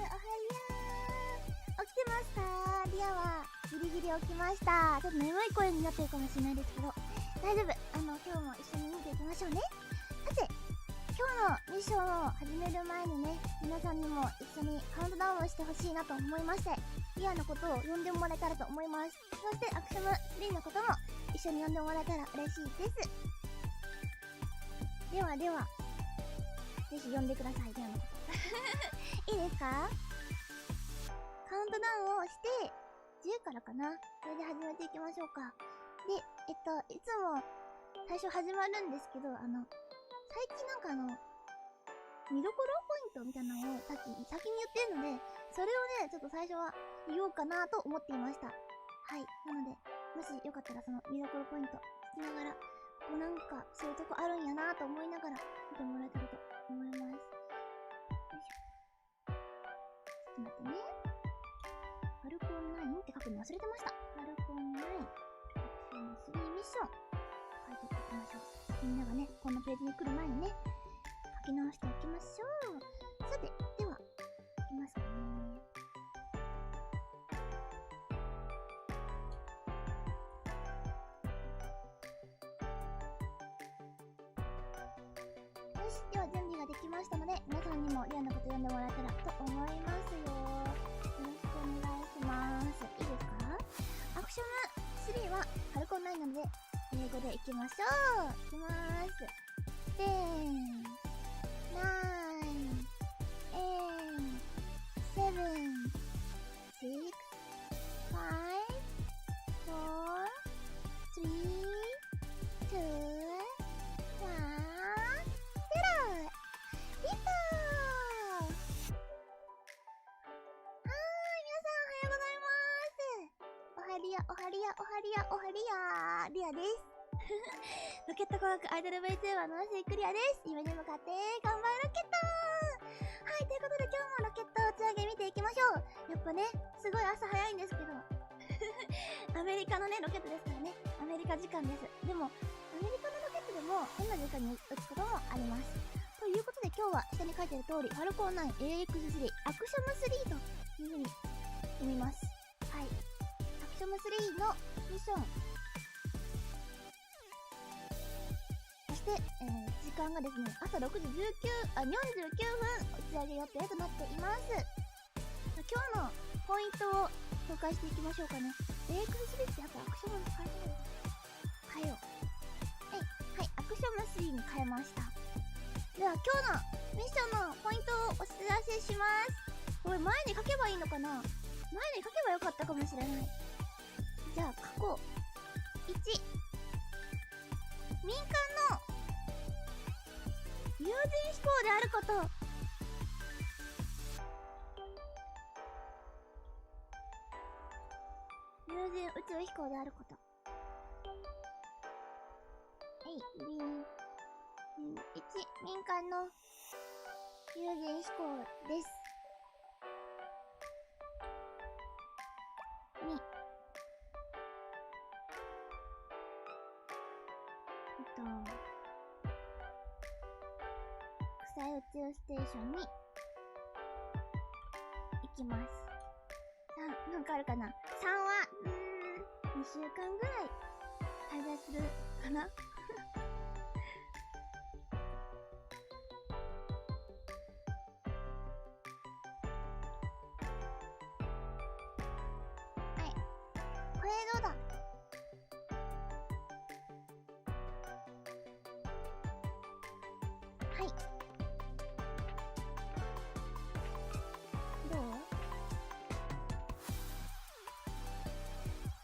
起きてますか？リアはギリギリ起きました。ちょっと眠い声になってるかもしれないですけど大丈夫。今日も一緒に見ていきましょうね。さて今日のミッションを始める前にね、皆さんにも一緒にカウントダウンをしてほしいなと思いまして、リアのことを呼んでもらえたらと思います。そしてアクショム3のことも一緒に呼んでもらえたら嬉しいです。ではではぜひ呼んでください、リアのこといいですか？カウントダウンをして10からかな。それで始めていきましょうか。でいつも最初始まるんですけど、最近見どころポイントみたいなのを先に言ってるので、それをね、ちょっと最初は言おうかなと思っていました。はい。なので、もしよかったらその見どころポイント聞きながら、ここなんかそういうとこあるんやなと思いながら見てもらえたらと思います。よいしょ。ちょっと待ってね。ファルコン9って書くの忘れてました。ファルコン9、Axiom-3 ミッション。書いておきましょう。みんながね、このページに来る前にね、書き直しておきましょう。さて、では、いきますかね。よし、では準備ができましたので、皆さんにもリアなこと読んでもらえたらと思いますよ。よろしくお願いします。いいですか？アクショム3はファルコン9なので、英語でいきましょう。いきまーす。10、9、8、7、6、5、4、3、2、1、0。リットー！おはりやリアですロケット工学アイドル Vtuber の宇推くりあです。夢に向かって頑張るロケット。はい、ということで今日もロケット打ち上げ見ていきましょう。やっぱね、すごい朝早いんですけどアメリカのね、ロケットですからね、アメリカ時間です。でも、アメリカのロケットでも変な時間に打つこともあります。ということで今日は下に書いてある通り、ファルコン 9AX3、アクショム3という風に読みます。はい。アクショム3のミッション。そして、時間がですね、朝6時49分打ち上げ予定となっています。今日のポイントを紹介していきましょうかね。AX3 ってやっぱアクショムに変えてる。変えよう。はい、アクショム3に変えました。では今日のミッションのポイントをお知らせします。これ前に書けばいいのかな？前に書けばよかったかもしれない。じゃあ書こう。1、民間の有人飛行であること。有人宇宙飛行であること。1、民間の有人飛行です。2、国際宇宙ステーションに行きます。3、なんかあるかな？ 3 は、2週間ぐらい滞在するかなこれどうだ？はい。どう？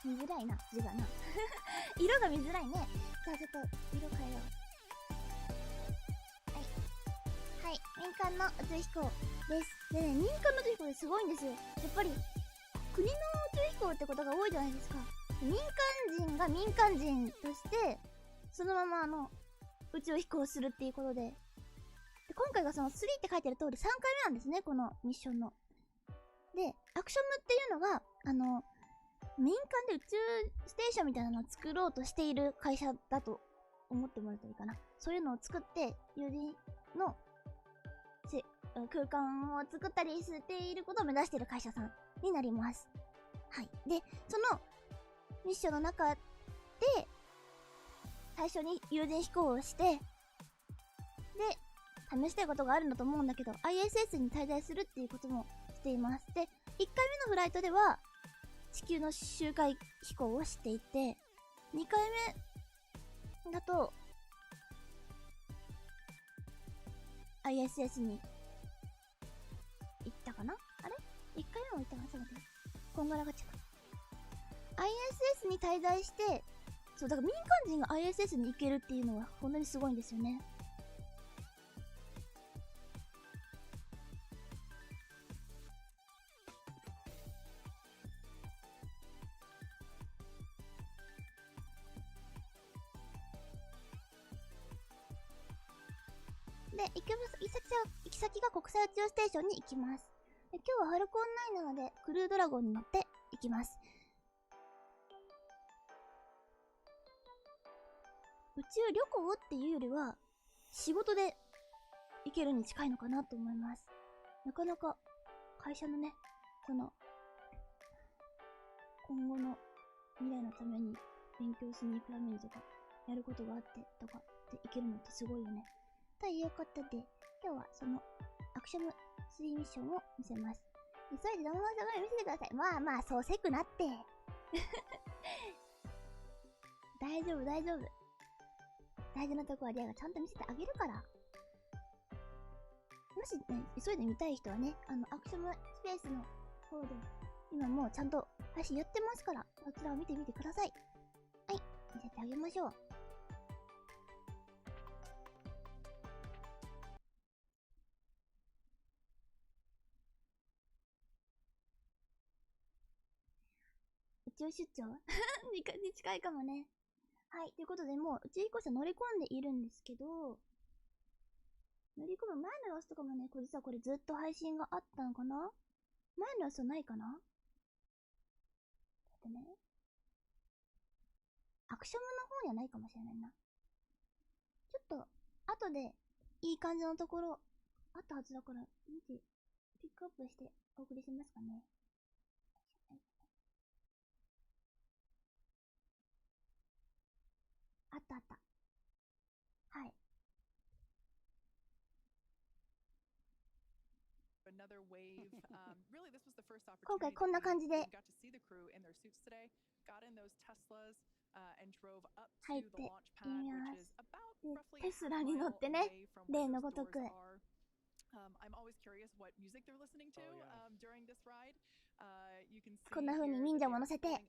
見づらいな、字がな。色が見づらいね。じゃあちょっと色変えよう。はい。はい。民間の宇宙飛行です。でね、民間の宇宙飛行ですごいんですよ。やっぱり、国の宇宙飛行ってことが多いじゃないですか。民間人が民間人として、そのまま宇宙飛行するっていうことで。で、今回がその3って書いてある通り3回目なんですね、このミッションの。で、アクショムっていうのが、民間で宇宙ステーションみたいなのを作ろうとしている会社だと思ってもらうといいかな。そういうのを作って、有人の空間を作ったりしていることを目指している会社さんになります。はい。で、そのミッションの中で、最初に有人飛行をして、で、試したいことがあるんだと思うんだけど、ISS に滞在するっていうこともしています。で、1回目のフライトでは、地球の周回飛行をしていて、2回目だと、ISS に行ったかなあれ ?1 回目も行ったかなちょっと待って。こんがらがっちゃった。ISS に滞在して、そう、だから民間人が ISS に行けるっていうのは本当にすごいんですよね。で、行き先が国際宇宙ステーションに行きます。で、今日はファルコン9なので、クルードラゴンに乗って行きます。宇宙旅行っていうよりは、仕事で行けるに近いのかなと思います。なかなか、会社のね、今後の未来のために勉強しに行くためにとか、やることがあってとかって行けるのってすごいよね。ということで、今日はそのアクショム3ミッションを見せます。急いで動画を見せてください。まあまあ、そうせくなって。大丈夫、大丈夫。大事なとこはリアがちゃんと見せてあげるから。もしね、急いで見たい人はね、アクショムスペースの方で、今もうちゃんと配信やってますから、そちらを見てみてください。はい、見せてあげましょう。宇宙出張に近いかもね。はい。ということで、もう宇宙飛行士乗り込んでいるんですけど、乗り込む前の様子とかもね、実はこれずっと配信があったのかな？前の様子はないかな？だってね。アクショムの方にはないかもしれないな。ちょっと、後でいい感じのところ、あったはずだから、見て、ピックアップしてお送りしますかね。あったあった。はい。今回こんな感じで入っています。テスラに乗ってね、例のごとく。こんな風に忍者も乗せて、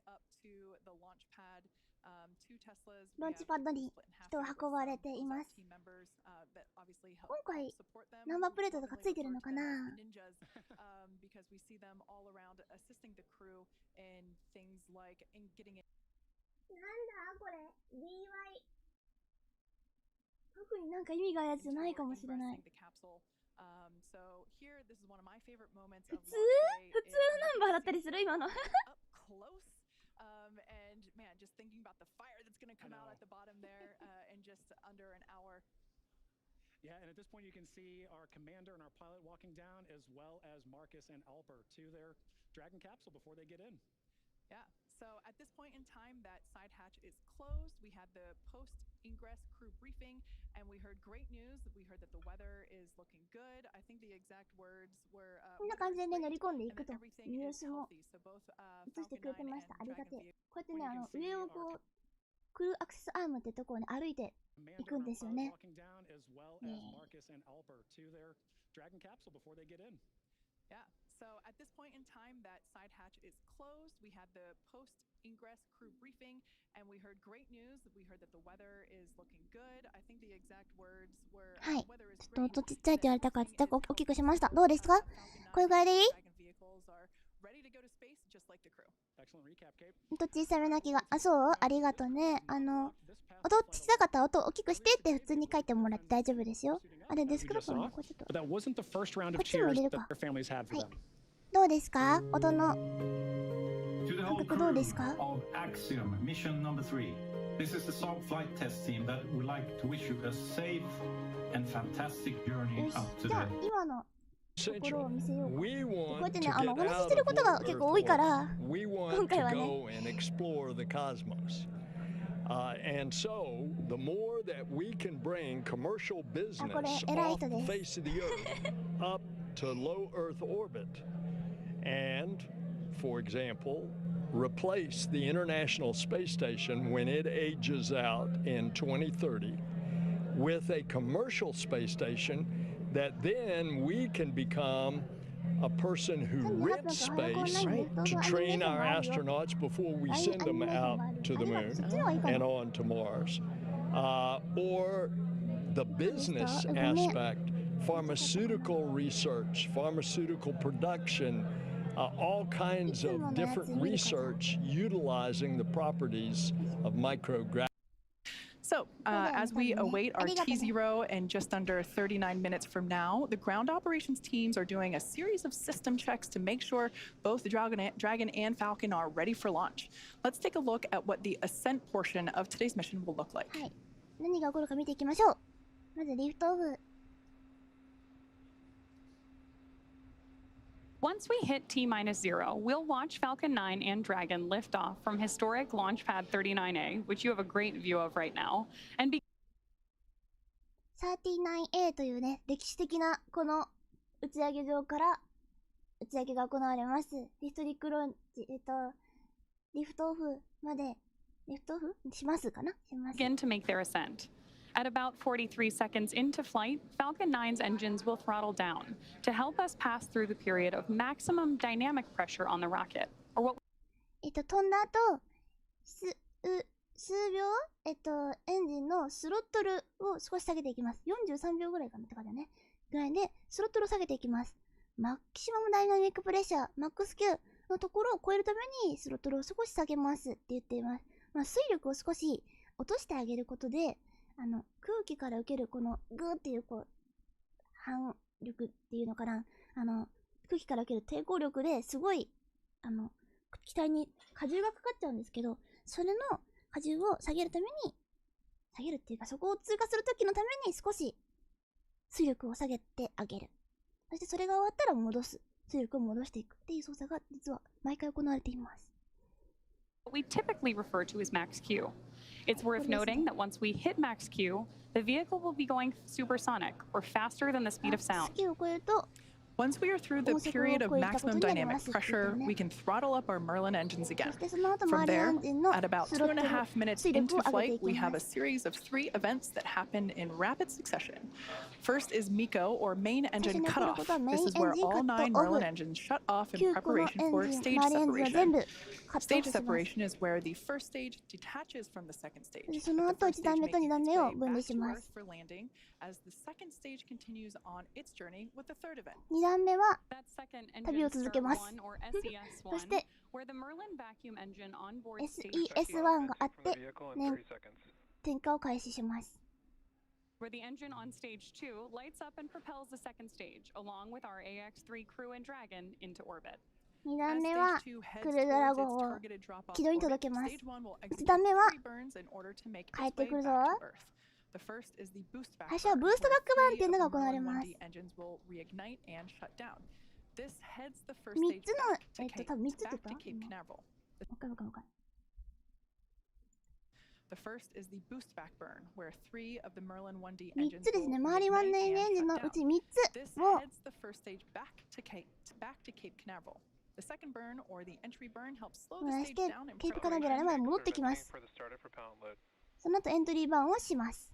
ロンチパッドに人を運ばれています。今回、ナンバープレートとかついてるのかな？なんだこれ DY。 特になんか意味があるやつじゃないかもしれない。普通ナンバーだったりする今の。And man, just thinking about the fire that's going to come out at the bottom there in just under an hour. Yeah, and at this point you can see our commander and our pilot walking down, as well as Marcus and Alper to their Dragon capsule before they get in. Yeah, so at this point in time, that side hatch is closed. We had the post-ingress crew briefing, and we heard great news. We heard that the weather is looking good. I think the exact words were, こんな感じでね、乗り込んでいくという様子も映してくれてました。ありがてえ。こうやってね、上をこう、クルーアクセスアームってところに歩いていくんですよね。Yeah. So at this point in time, that side hatch is closed. We had the post-ingress crew briefing, and we heard great news. We heard that the weather is looking good. I think the exact words were, はい。ちょっと音ちっちゃいって言われたから、ちっちゃく大きくしました。どうですか？これぐらいでいい？音小さめな気が。あ、そう？ありがとうね。音小さかったら音大きくしてって普通に書いてもらって大丈夫ですよ。あれ、デスクトップのこれちょっと。こっちも入れるか。はい。どうですか？音の感覚どうですか？ Axiom Mission number 3 This is the Saab flight test team that would like to wish you a safe and fantastic よ journey し、 up to じゃあ the 今のところを見せようか。 We こうやっ want て to ね、get お話し out してる of ことが the 結 Earth 構多いか orbit. ら、 We 今 want 回 to はね、 go and explore the cosmos. And so, the more that we can bring commercial business これ偉い off 人 the です face of the Earth up to low Earth orbit, and, for example, replace the International Space Station when it ages out in 2030 with a commercial space station that then we can become a person who rents space to train our astronauts before we send them out to the moon and on to Mars. Or the business aspect, pharmaceutical research, pharmaceutical production, all kinds of different research utilizing the properties of microgravity. So, as we await our T0 in just under 39 minutes from now, the ground operations teams are doing a series of system checks to make sure both the Dragon and Falcon are ready for launch. Let's take a look at what the ascent portion of today's mission will look like. はい。何が起こるか見ていきましょう。まずリフトオフ。 Once we hit T-0, we'll watch Falcon 9 and Dragon lift off from historic Launch Pad 39A, which you have a great view of right now, and be 39A というね、歴史的なこの打ち上げ場から打ち上げが行われます。ヒストリックローンチ、リフトオフまで、リフトオフしますかなします。 begin to make their ascent. At about 43 seconds into flight, Falcon 9's engines will throttle down to help us pass through the period of maximum dynamic pressure on the rocket, or what 飛んだ後、数秒、エンジンのスロットルを少し下げていきます。43秒ぐらいかなって感じだね。ぐらいで、スロットルを下げていきます。マキシマムダイナミックプレッシャー、マックス Q のところを超えるためにスロットルを少し下げますって言っています。水力を少し落としてあげることで、空気から受けるこのグーっていう反力っていうのかな、空気から受ける抵抗力ですごい、機体に荷重がかかっちゃうんですけど、それの荷重を下げるために、下げるっていうかそこを通過するときのために少し水力を下げてあげる。そしてそれが終わったら戻す。水力を戻していくっていう操作が実は毎回行われています。we typically refer to as max Q. It's worth noting that once we hit max Q, the vehicle will be going supersonic, or faster than the speed of sound. Once we are through the period of maximum dynamic pressure, we can throttle up our Merlin engines again. From there, at about 2.5 minutes into flight, we have a series of 3 events that happen in rapid succession. First is MECO, or main engine cutoff. This is where all 9 Merlin engines shut off in preparation for stage separation. Stage separation is where the first stage detaches from the second stage. But the first stage may stay back to Earth for landing as the second stage continues on its journey with the third event. 2段目は That second 旅を engine 続け start ます。 1 or そ SES1, して where the Merlin vacuum engine on board stage SES1 があって点火を開始します。 where the engine on stage 2 lights up and propels the second stage, along with our AX-3 crew and Dragon into orbit. 2段目はクルードラゴンを軌道に届けます。1段目は帰ってくるぞ。最初はブーストバックバーンっていうのが行われます。3つの、多分3つって言ったもう一回。The first is the boost back burn, where 3 of the Merlin 1D 3 engines つですね。周りはね、エンジンのうち3つ This を heads the first stage back to Cape Canaveral. The second burn, or the entry burn, helps slow 燃 the や stage して down in ケープカナベラ preparation. の前に戻ってきます。その後エントリーバーンをします。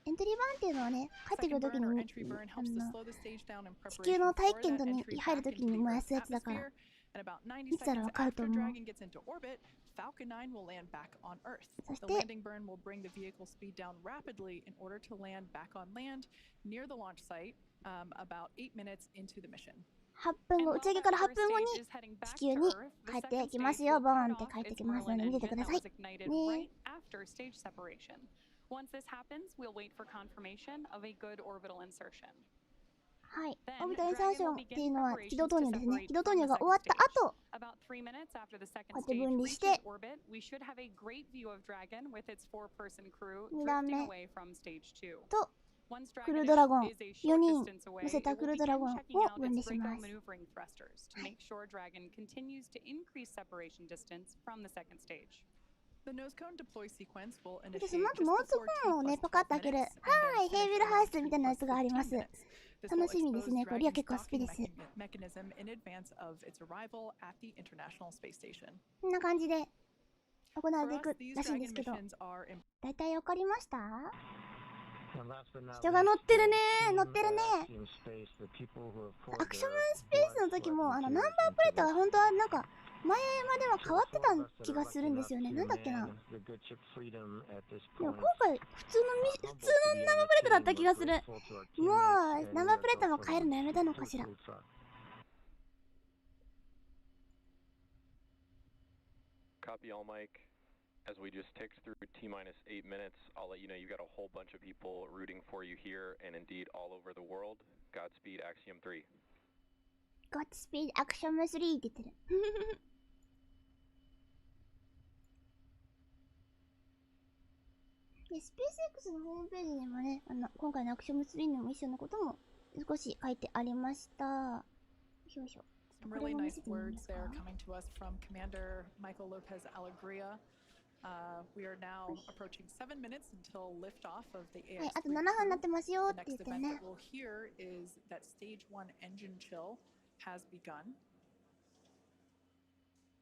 エントリーバーンっていうのはね、帰ってくるとき Second burn or に entry burn helps to slow the stage down in 地球 preparation の大 for 気圏 that に entry 入る back ときに into 燃や Earth's すやつだから。 atmosphere. And about 90いつだろう seconds わかると after 思う。 Dragon gets into orbit, Falcon 9 will land back on Earth. そし The て landing burn will bring the vehicle speed down rapidly in order to land back on land near the launch site about 8 minutes into the mission. 8分後、打ち上げから8分後に地球に帰ってきますよ。ボーンって帰ってきますので見ててください。ね。 Once this happens, we'll wait for confirmation of a good orbital insertion. はい。オービタルインサーションっていうのは軌道投入ですね。軌道投入が終わった後、About 3 minutes after the second こうやって stage 分離 reaches して、 orbit, we should have a great view of Dragon with its 4-person crew 2段 drifting 目 away from stage 2. と Once クル Dragon ードラゴン is a 4 short 人 distance away, 乗せ it た will クルードラゴ begin ン checking を out 分離 its しま brake す。 maneuvering thrusters to make sure Dragon continues to increase separation distance from the second stage. The nose cone deploy sequence will で、 initiate その後 just モーズ before ホーンをね、 T パカッ plus と開け 12 る。 minutes はい、 and ヘ then イビル finish ハウ around スみたいなやつがあります。 This will 楽しみです expose ね。これリア Dragon's 結構好き docking です。 mechanism in advance of its arrival at the International Space Station. こんな感じで行われ For てい us, く these らしいんで Dragon すけど、 missions are だいたいわかりました？人が乗ってるねー、乗ってるねー。アクショムスペースの時もナンバープレートが本当はなんか前までは変わってた気がするんですよね。なんだっけな。でも今回普通のナンバープレートだった気がする。もうナンバープレートも変えるのやめたのかしら。Copy all mic. As we just ticked through T-minus 8 minutes, I'll let you know you've got a whole bunch of people rooting for you here and indeed all over the world. Godspeed, Axiom-3. Godspeed, Axiom-3 って言ってる。で、スペース X のホームページにもね、今回のAxiom-3のミッションのことも少し書いてありました。よいしょ。 some really nice words there coming to us from Commander Michael López-Alegría. We are now approaching 7 minutes until liftoff of the AX-3 はい、あと7分になってますよ The って言 next ってる event ね。 that we'll hear is that stage 1 engine chill has begun.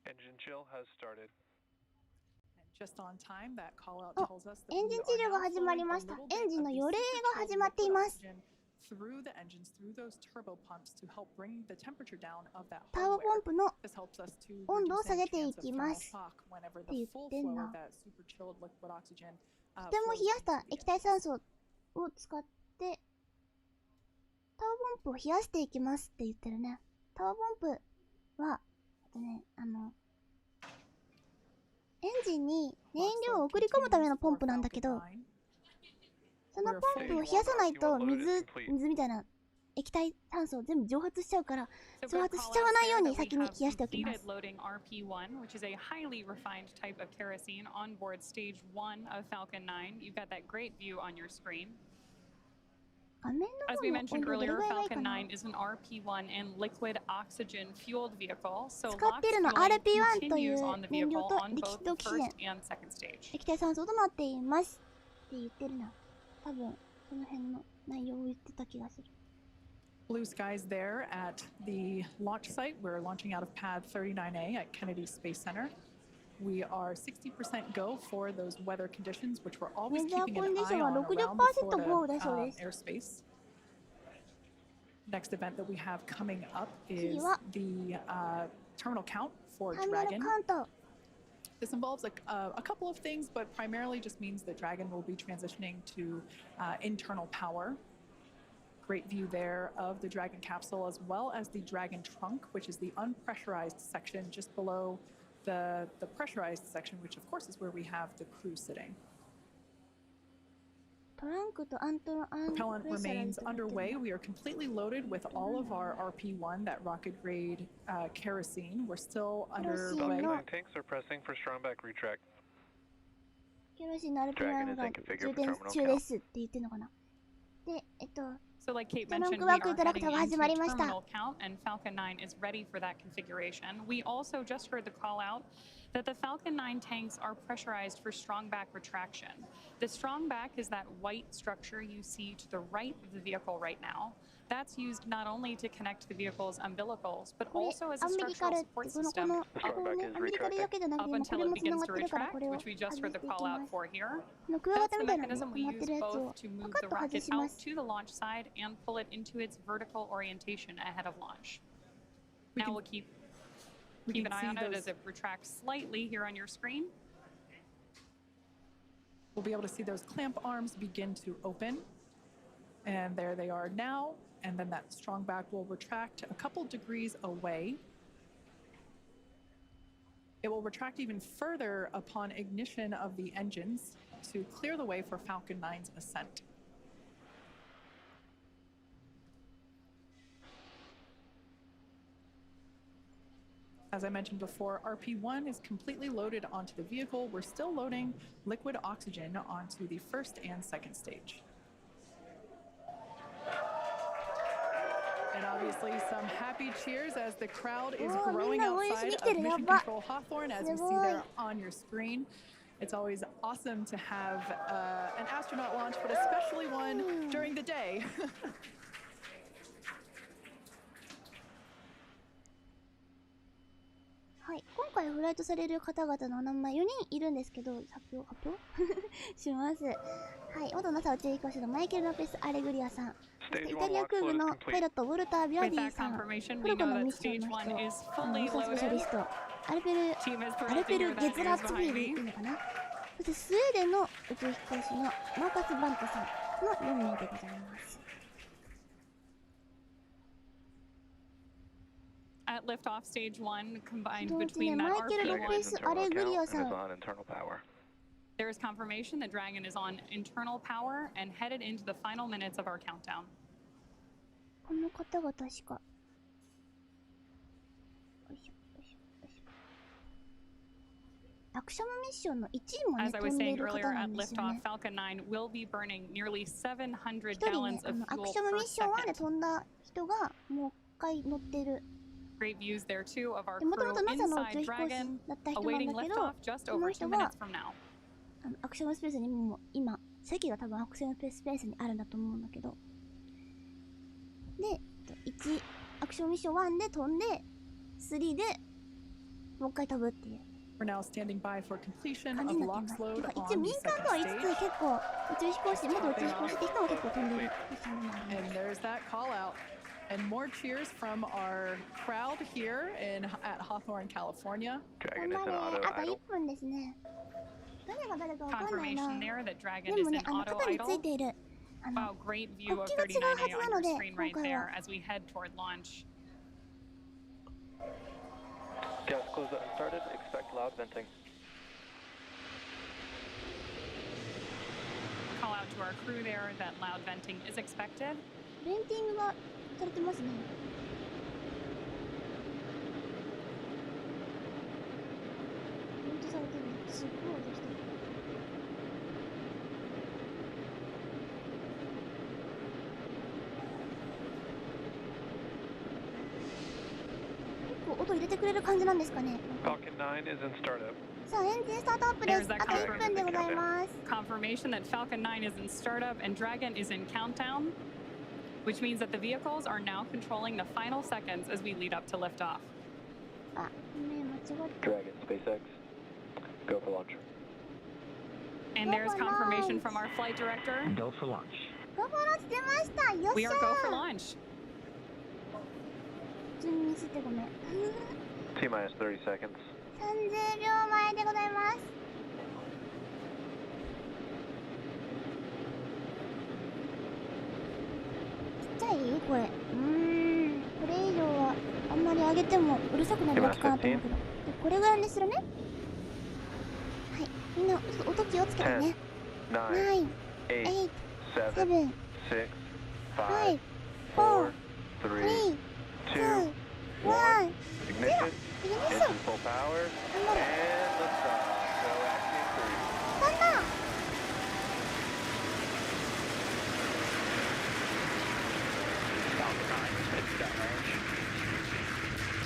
Engine chill has started. And just on time, that call out お、 tells us that エンジン we 治 are 療が now 始まり flowing ま a した。 little エン bit ジン of の the 予冷 super が始 chilled まって liquid います。 oxygen through the engines, through those turbo pumps to help bring the temperature down of that ターボポ hardware. ンプの This helps us to 温度を reduce 下 any げてい chance of き thermal ます。 shock whenever って the 言っ full てん flow な。 of that super chilled liquid oxygen とても flows 冷やし into た the 液体 engines. 酸素を使ってターボポンプを冷やしていきますって言ってるね。ターボポンプは、エンジンに燃料を送り込むためのポンプなんだけど、そのポンプを冷やさないと水みたいな液体酸素を全部蒸発しちゃうから、蒸発しちゃわないように先に冷やしておきます。 Loading RP1, which is a highly refined type of kerosene on board stage 1 of Falcon 9. You've got that great view on your screen. 画面の As 方 we の mentioned 温度どれ earlier, ぐらいがいいか Falcon な。 9 is an RP1 and liquid oxygen fueled vehicle, so 使っているの LOX fueling RP1 という continues on the 燃料 vehicle と on リキ both ッド the オキシジェン first and second stage. 液体酸素となっていますって言ってるな。多分その辺の内容を言ってた気がする。 Blue skies there at the launch site. We're launching out of pad 39A at Kennedy Space Center. We are 60% go for those weather conditions, which we're always ウェザー keeping コン an ディショ eye ンは on around the 60% ゴー Florida だそうです。 airspace. Next event that we have coming up 次 is は the terminal count for ターミナル Dragon. カウント。 This involves a couple of things, but primarily just means that Dragon will be transitioning to internal power. Great view there of the Dragon capsule, as well as the Dragon trunk, which is the unpressurized section just below the pressurized section, which of course is where we have the crew sitting. トランクとアント Propellant プレッシャーライ remains ズとなってる underway. We are completely loaded with all of our RP1, that rocket grade kerosene. We're still underway. Kerosene の Tanks are pressing for strong back retract. ケロシンのアルペル Dragon is が in configure 充 for 填 terminal 中ですって言ってるのかな。で、So like Kate トラン mentioned, ク we ワ are ークインタラク heading ターが始 into まりました。 terminal count, and Falcon 9 is ready for that configuration. We also just heard the call out that the Falcon 9 tanks are pressurized for strong back retraction. The strong back is that white structure you see to the right of the vehicle right now. That's used not only to connect the vehicle's umbilicals, but これ also as a アメリカ structural ルって support この system ここねアメリカルだけじゃなく up て今こ until れ it もつな begins がっ to てるから retract, これを which we just 外 heard し the ていき call ま out す。 for here. このクワガ That's タ the みたいなのが mechanism 止 we まって use るやつ both を to move パカ the ッと外 rocket しま out す。 to the launch side and pull it into its vertical orientation ahead of launch. We Now can- we'll keep we an can eye see on it those- as it retracts slightly here on your screen. We'll be able to see those clamp arms begin to open. And there they are now. And then that strong back will retract a couple degrees away. It will retract even further upon ignition of the engines to clear the way for Falcon 9's ascent. As I mentioned before, RP1 is completely loaded onto the vehicle. We're still loading liquid oxygen onto the first and second stage. And obviously some happy cheers as the crowd is growing outside of Mission Control Hawthorne, as you see there on your screen. It's always awesome to have an astronaut launch, but especially one during the day. はい、今回フライトされる方々のお名前4人いるんですけど、発表します。はい、元 NASA 宇宙飛行士のマイケル・ロペス・アレグリアさん、そしてイタリア空軍のパイロットウォルター・ビラディさん、トルコのミッションの人、輸送スペシャリスト、アルペル・ゲズラツビールっていうのかな。そしてスウェーデンの宇宙飛行士のマーカス・バントさんの4名でございます。At liftoff stage 1, combined between that RP1 is on internal power. There is confirmation that Dragon is on internal power and headed into the final minutes of our countdown. この方が確か。アクショムミッションの1位もね、 As I 飛 was んでい saying る方 earlier, な at んですよ liftoff, ね。 Falcon 9 will be burning nearly 700一人ね、 gallons of アク fuel ショムミ per ッション1で second. 飛んだ人がもう一回乗ってる。 Great views there too of our でもと crew もと NASA の宇宙 inside 飛行士 Dragon, だった人なん awaiting だけど、 liftoff just そ over の 2 人が minutes from now. アクションスペースにも今、席が多分アクションスペースにあるんだと思うんだけど。で、1、アクションミッション1で飛んで、3でもう一回飛ぶっていう。 We're now standing by for completion 感 of じになってます。 LOX load 一応 on 民 the 間とは second 言いつ stage. つ結構宇宙飛行士、元宇宙飛行士って人も結構飛んでるミッションでもあり And ます。 there's that call out. And more cheers from our crowd here at Hawthorne, California. 頑 Dragon is 張 an れ、 auto あと idle. 1分ですね。誰が誰かわかんないな。 Confirmation there that で Dragon も is ね、 in auto 肩につい idle. ている。Wow, great view of 国旗が違うは 39A ずな on の your で、 screen 今 right 回 there は。 as we head toward launch. Gas close started. Expect loud venting. Call out to our crew there that loud venting is expected. ベンティングがされてますね。ベントされてる。すっごい音してる。結構音入れてくれる感じなんですかね。 Falcon 9 is in startup. さあ、エンジンスタートアップです。 There's あ that と1分でございます。 Confirmation that Falcon 9 is in startup and Dragon is in countdown, which means that the vehicles are now controlling the final seconds as we lead up to liftoff. あ、ね、間違った。 Dragon, SpaceX. Go for launch. And Go there's for confirmation launch. from our flight director. Go for launch. ゴーフォローしてました。よっ We しゃ are ー。 go for launch. 普通にミスってごめん。 T minus 30 seconds. 30秒前でございます。ちっちゃい声。これ以上はあんまり上げてもうるさくなるだけかなと思うけど。でこれぐらいにするね。はい。みんな音気をつけてね。 9, 9、 8, 8、 7, 7、 6, 5、 5, 4, 3, 3、 2, 2、 1. 1。 Ignition. イグニッショ Engine ン。 full power. 頑張れ。 And liftoff. Go Axiom 3. 飛んだ。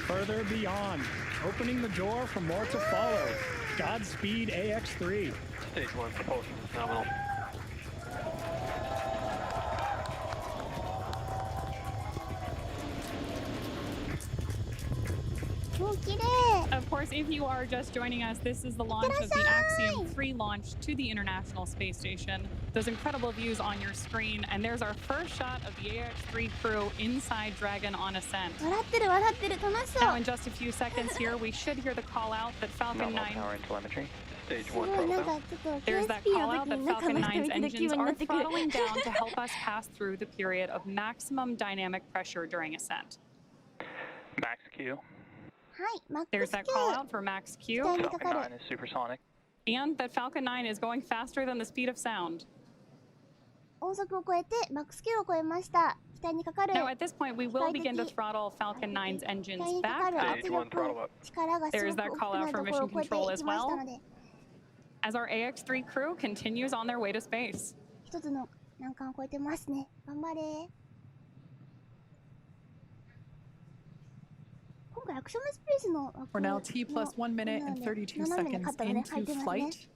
Further beyond, opening the door for more to follow. Godspeed, AX-3. Stage 1 propulsion is nominal. Of course, if you are just joining us, this is the launch of the Axiom-3 launch to the International Space Station. Those incredible views on your screen, and there's our first shot of the AX-3 crew inside Dragon on ascent. 笑ってる笑ってる。楽しそう。 Now, in just a few seconds here, we should hear the call out that Falcon Nominal 9. power and telemetry. Stage すご 1 いなん total. かちょっと There's that KSP call の out 時 that に中 Falcon の人 9's 見てる気 engines 分にな are ってくる。 throttling down to help us pass through the period of maximum dynamic pressure during ascent. Max Q. はい、マック There's ス that 級。 call out for Max Q, 期待にかか Falcon る。 9 is supersonic. and that Falcon 9 is going faster than the speed of sound. 音速を超えてマックス級を超えました。機体にかかる Now, at this point, we will begin to throttle Falcon 9's 機 engines 体にかか back る up 圧力力がす There's ご that く call 大 out きな for ところを mission 超えて control い as きました well ので、 as our AX-3 crew continues on their way to space. 一つの難関を超えてますね。頑張れ。今回アクショムスペースの We're now T plus 1 minute and 32 seconds into flight.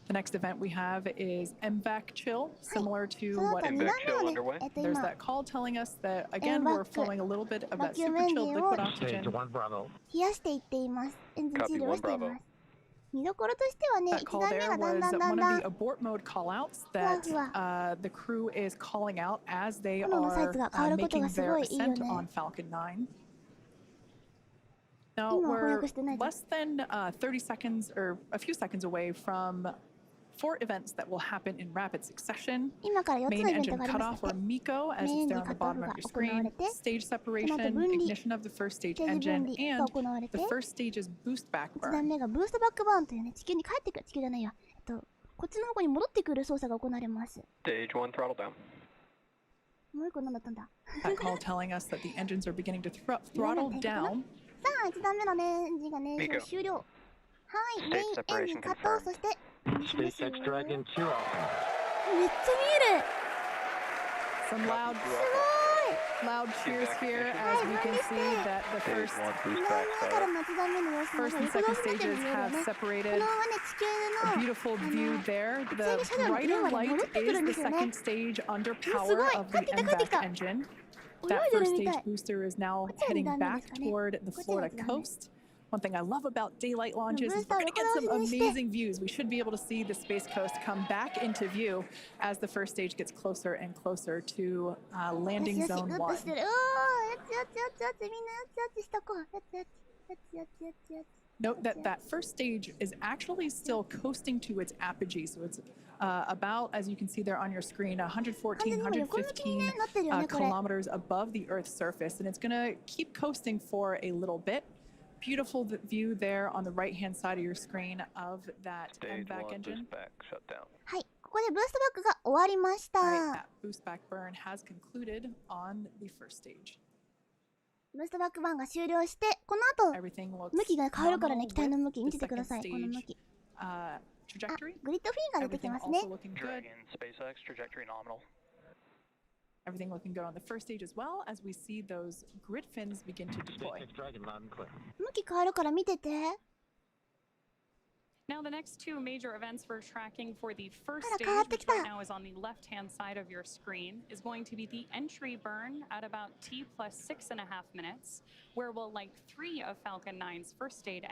The next event we have is MVAC chill, similar to what MVAC chill underway. there's that call telling us that again we're flowing a little bit of that super chilled liquid oxygen. 冷やしていっています。エンジン治 Copy 療を 1していま Bravo. す。見どころとしてはね、 That 1 call 段目 there がだん was だんだん one だ of ん the abort mode callouts that the crew is calling out as they 炎のサイズが変わ are ること making がす their ごいいいよ ascent ね。 on Falcon 9. Now 今翻 we're 訳してないです less than 30 seconds or a few seconds away from 4 events that will happen in rapid succession. 今から4つ Main のイベント engine がありま cutoff す or ね。 MECO as it's there on the bottom of your screen, stage separation, ignition of the first stage engine, and the first stage's boost back 1段 burn. 目がブーストバックバーンというね、地球に帰ってくる、地球じゃないや、こっちの方向に戻ってくる操作が行われます。 Stage 1 throttle down. もう一個何だったんだ That call telling us that the engines are beginning to throttle down. さあ、1段目のね、エンジンが燃焼終了。はい、メインエンジンカット、そして、めっちゃ見える。 Some loud cheers here as we can see that the first 2段目からの1段目の様子が and 横 second 倒しになってる stages の見えるよ have ね。こ separated. のままね、地球 A の beautiful view there. 普通 The に車両の brighter 車まで light 戻ってく is るんで the すよね。 second stage under す power ごい。 of 帰って the きた帰ってき MVAC た。 engine. 泳 That いでる first みた stage い。 booster is now こっちは heading 2段目 back ですかね。 toward the こっちは Florida 1段目。 coast. One thing I love about daylight launches is Booster we're going to get some 横倒しにして amazing views. We should be able to see the Space Coast come back into view as the first stage gets closer and closer to よ landing しよし、グ zone ッとして 1. る。おー、やつやつやつやつ、みんなやつやつしとこう。やつやつ、やつやつやつやつ。 Note that that first stage is actually still coasting to its apogee. So it's about, as you can see there on your screen, 114, 115 kilometers above the Earth's surface. And it's going to keep coasting for a little bit. Beautiful view there on the right-hand side of your screen of that Stage MVAC 1 engine. boost back shut down. はい、ここでブーストバックが終わりまし All right, た。 that boost back burn has concluded on the first stage. ブーストバックバーンが終了して、この後、 Everything looks 向きが変わるからね、 normal 機体の with 向き見 the ててくだ second さい。この向 stage き。 trajectory. グリッドフィンが出てき Everything ますね also。looking good. Dragon SpaceX trajectory nominal. Everything looking good on the first stage as well as we see those grid fins begin to deploy. 向き変わるから見てて。 Now, the next two major events we're tracking for the first あら、 stage, 変わってき which た。 right now is on the left-hand side of your screen, is going to be the entry burn at about T plus 6.5 minutes, where we'll light 3 of Falcon 9's first stage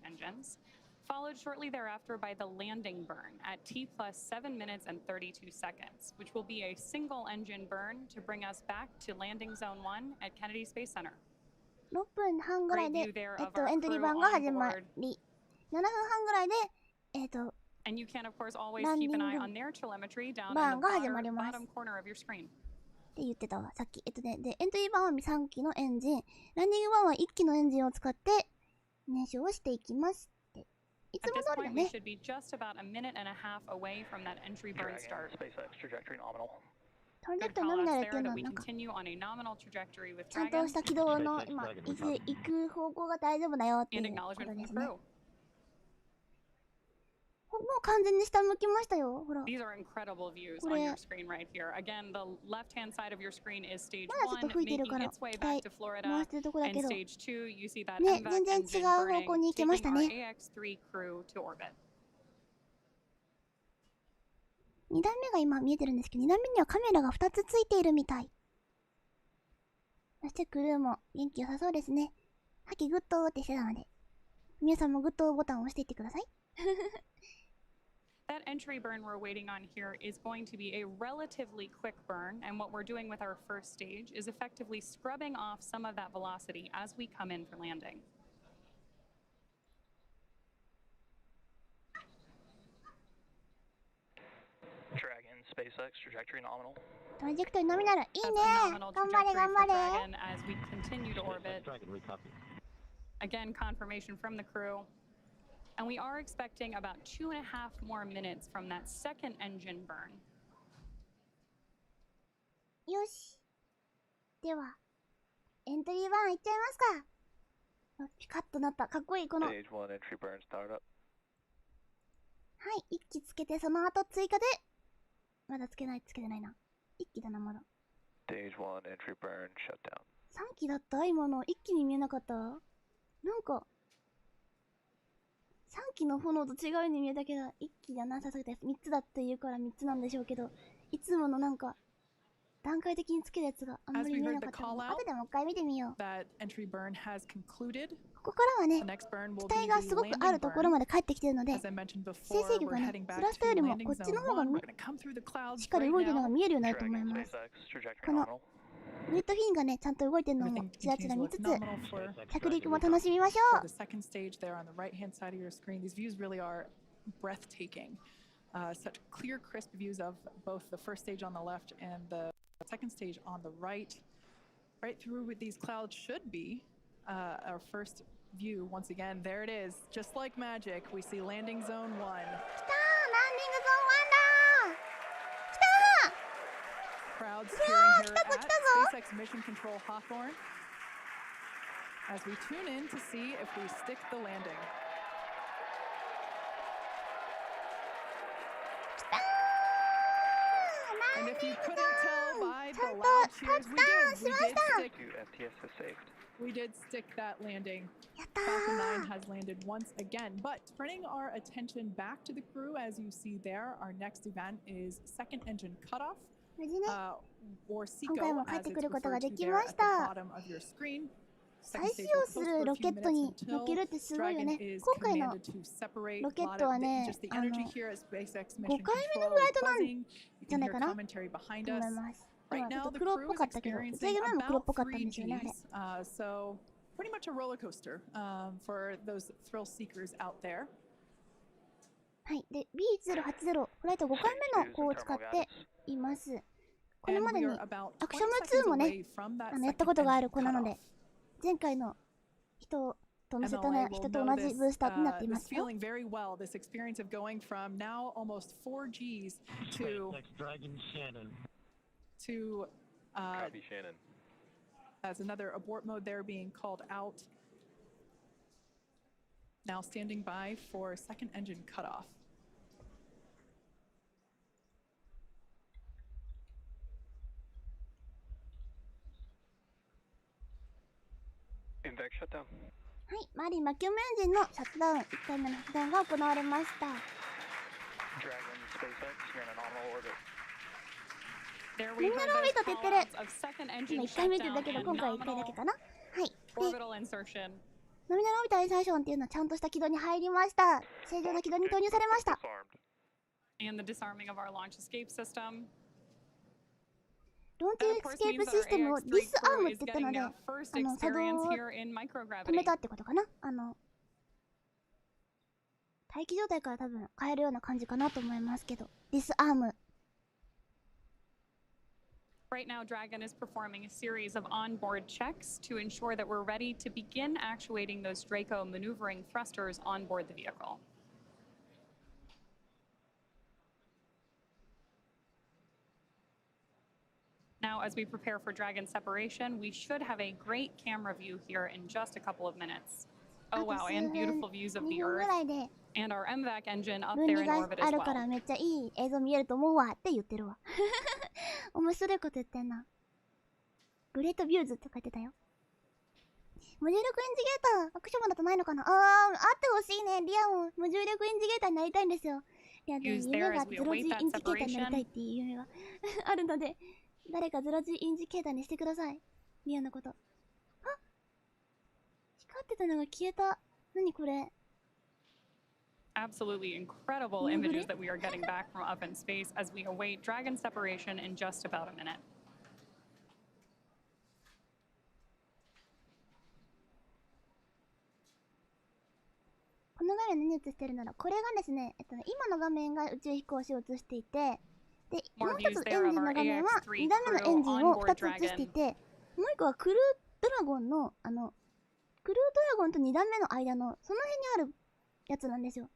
engines, followed shortly thereafter by the landing burn at T plus 7 minutes and 32 seconds, which will be a single engine burn to bring us back to landing zone 1 at Kennedy Space Center. 6分半ぐらいで、 Great view there of our エントリー crew 版が on 始ま board. り、7分半ぐらいで、And you can, of course, always Landing keep an eye zone on their telemetry down in バー the ンが始まります。 bottom corner of your screen. って言ってたわ、さっき。で、エントリー版は3機のエンジン、ランディング版は1機のエンジンを使って燃焼をしていきますって。いつ At も this 通りだ point, we ね。 should be just about a minute and a half away from that entry burn Dragon start. SpaceX trajectory nominal. トランジェ Good クトにノ call ミナ outs ルっていう there の that は we なんか、 continue on a nominal trajectory with ちゃんと Dragon した軌道の今、行く方向が大丈夫だよってい and うこ acknowledgement と from で the すね。 crew. もう完全に下向きましたよ。ほら。 These are incredible viewsこれ on your screen right here. Again, the left-hand side of your screen is stage まだちょっと 1, 吹いてる making から its way 機 back 体 to 回 Florida. してるとこだ And けど、 stage 2, you see that ね、 MVAC 全然違 engine う方 burning, 向に行きま taking した our ね。 AX-3 crew to orbit. 2段目が今見えてるんですけど、2段目にはカメラが2つついているみたい。そしてクルーも元気良さそうですね。さっきグッドってしてたので、皆さんもグッドボタンを押していってください。That entry burn we're waiting on here is going to be a relatively quick burn, and what we're doing with our first stage is effectively scrubbing off some of that velocity as we come in for landing. Dragon SpaceX trajectory nominal. トラジェクトリノミナル、いい That's ね a nominal 頑張れ trajectory 頑 for 張れ Dragon as we continue to orbit. Again, confirmation from the crew. And we are expecting about 2.5 more minutes from that second engine burn. よし。では、エントリー1いっちゃいますか。ピカッとなった。かっこいい、この。はい、1機つけて、その後追加で、まだつけてないな。1機だな、まだ。3機だった今の。1機に見えなかった。なんか、3機の炎と違うように見えたけど、1機じゃなさそうです。3つだって言うから3つなんでしょうけど、いつものなんか、段階的につけるやつがあんまり見えなかったので、後でもう一回見てみよう。ここからはね、機体がすごくあるところまで帰ってきてるので、制制御がね、スラストよりもこっちの方がしっかり動いてるのが見えるようになると思います。このウェットフィンがね、ちゃんと動いてるのもちらちら見つつ、着陸も楽しみましょう。Such clear, crisp views of both the first stage on the left and the second stage on the right. Right through with these clouds should be our first view. Once again, there it is. Just like magic, we see landing zone 1. 来たー、ランディングゾーン1だー。 Crowds cheering here at SpaceX Mission Control Hawthorne as we tune in to see if we stick the landing. And if you couldn't tell by the loud cheers, we did stick that landing. Falcon 9 has landed once again. But turning our attention back to the crew, as you see there, our next event is second engine cutoff, or CECO, as it's referred to there at the bottom of your screen. 再使用するロケットに乗けるってすごいよね。今回のロケットはね、5回目のフライトなんじゃないかなと思います。今ちょっと黒っぽかったけど、打ち上げ前も黒っぽかったんですよね、あれ。So pretty much a roller coaster for those thrill seekers out there. はい。で、B1080 フライト5回目の子を使っています。これまでにアクショム2もね、やったことがある子なので、前回の人と乗せた人と同じブースターになっていますよ。This experience of going from now almost 4Gs to as another abort mode there being called out. Now standing by for second engine cutoff. Invac shutdown. はい、マリンバキュームエンジンのシャットダウン、1回目のシャットダウンが行われました。みんなのオービットって言ってる。今1回見てるだけど、今回1回だけかな。はい。で、ノミナルオービターインサーションっていうのはちゃんとした軌道に入りました。正常な軌道に投入されました。ローンチエスケープシステムをディスアームって言ったので、作動を止めたってことかな。待機状態から多分変えるような感じかなと思いますけど、ディスアーム。Right now, Dragon is performing a series of onboard checks to ensure that we're ready to begin actuating those Draco maneuvering thrusters on board the vehicle. Now, as we prepare for Dragon separation, we should have a great camera view here in just a couple of minutes. Oh wow, and beautiful views of the Earth, and our MVAC engine up there in orbit as well. あるからめっちゃいい映像見えると思うわって言ってるわ。面白いこと言ってんな。グレートビューズって書いてたよ。無重力エンジゲーター、アクションだとないのかな。あってほしいね。リアも無重力エンジゲーターになりたいんですよ。リアで夢がゼロ G インジケーターになりたいっていう夢があるので、誰かゼロ G インジケーターにしてください。リアのこと。あ、光ってたのが消えた。何これ。Absolutely incredible images that we are getting back from up in space as we await Dragon separation in just about a minute. この画面何映してるなら、これがですね、今の画面が宇宙飛行士を映していて、で、もう一つエンジンの画面は2段目のエンジンを2つ映していて、もう一個はクルードラゴンの、クルードラゴンと2段目の間の、その辺にあるやつなんですよ。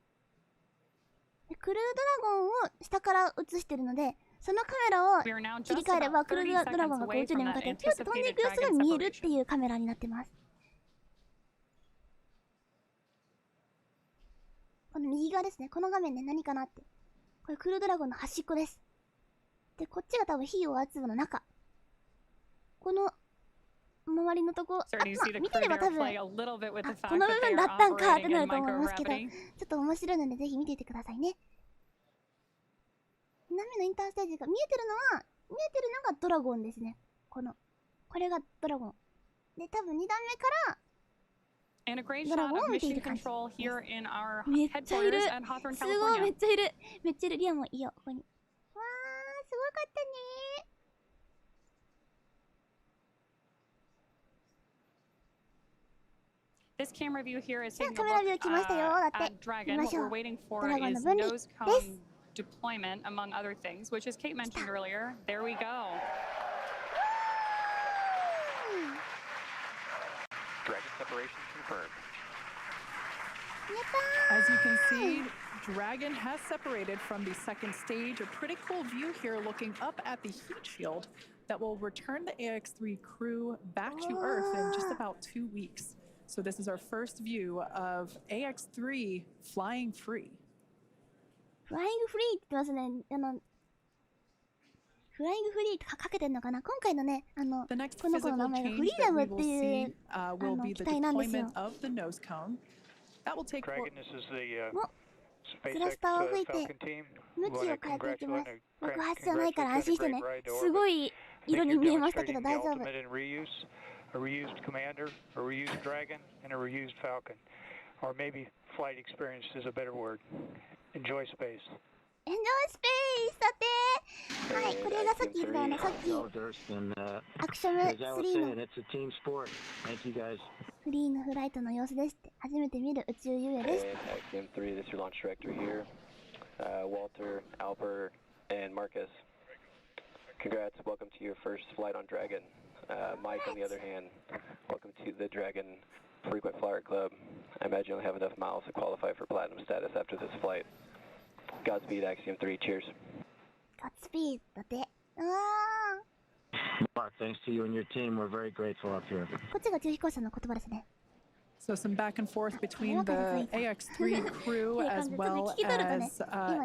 でクルードラゴンを下から映してるので、そのカメラを We are now 切り just 替えれば about クルー 30 ドラゴン seconds がこう away 宇宙に from 向かっ that てピュッと飛んでい anticipated く様子が Dragon 見えるって separation. いうカメラになってます。この右側ですね。この画面で何かなって。これクルードラゴンの端っこです。で、こっちが多分火を集むの中。この周りのとこ、So do you see the 見て crew れば there 多分、 play a little bit with the こ fact の that 部 they 分だ are ったんかって operating な in ると思いますけど、ちょ microgravity? っと面白いのでぜひ見ていてくださいね。2段目のインターステージが見えてるのがドラゴンですね。これがドラゴン。で、多分2段目から And a great ドラ shot ゴンを of 見てい mission る感じ。 control here in our めっちゃいる。 headquarters at Hawthorne, すごい、め California. っちゃいる。めっちゃいる。リアもいいよ、ここに。わー、すごかったねー。This camera view here is taking a カメラビュー look 来ましたよ。だって。 at Dragon. What we're waiting for ドラゴンの is 分離 nose です。 cone deployment, among other things, which, as Kate mentioned earlier, there we go. Dragon separation confirmed. As you can see, Dragon has separated from the second stage. A pretty cool view here looking up at the heat shield that will return the AX-3 crew back to Earth in just about 2 weeks. So this is our first view of AX-3 flying free. フライングフリーって言ってますね。フライングフリーってかけてんのかな。今回のね、The next この子の physical 名前がフ change リーダ that ム we って will いう see will be 機 the 体なんですよ。 deployment of the nose cone. That will take Dragon, this is the も SpaceX スラスターを吹いて Falcon team. 向きを Wanna 変えていきます。 congratulate 爆発じゃないから安心してね。 congratulate すごい I 色 think に you're 見えましたけど demonstrating 大 the 丈夫。 ultimate in reuse, a reused Commander, a reused Dragon, and a reused Falcon. Or maybe flight experience is a better word. Enjoy space. エンジョイスペースだってはい、これがさっき言ったさっき アクショム3のフリーのフライトの様子ですって初めて見る宇宙遊泳です。 Axiom-3, this is your launch director here. Walter, Alper, and Marcus. Congrats, welcome to your first flight on Dragon. Mike, on the other hand, welcome to the Dragon Frequent Flyer Club. I imagine you'll have enough miles to qualify for platinum status after this flight. Godspeed, Axiom-3, cheers. ガッツピーだって。うわー。 Mark, thanks to you and your team, we're very grateful up here. こっちが宇宙飛行士の言葉ですね。 So some back and forth between the AX-3 crew as well as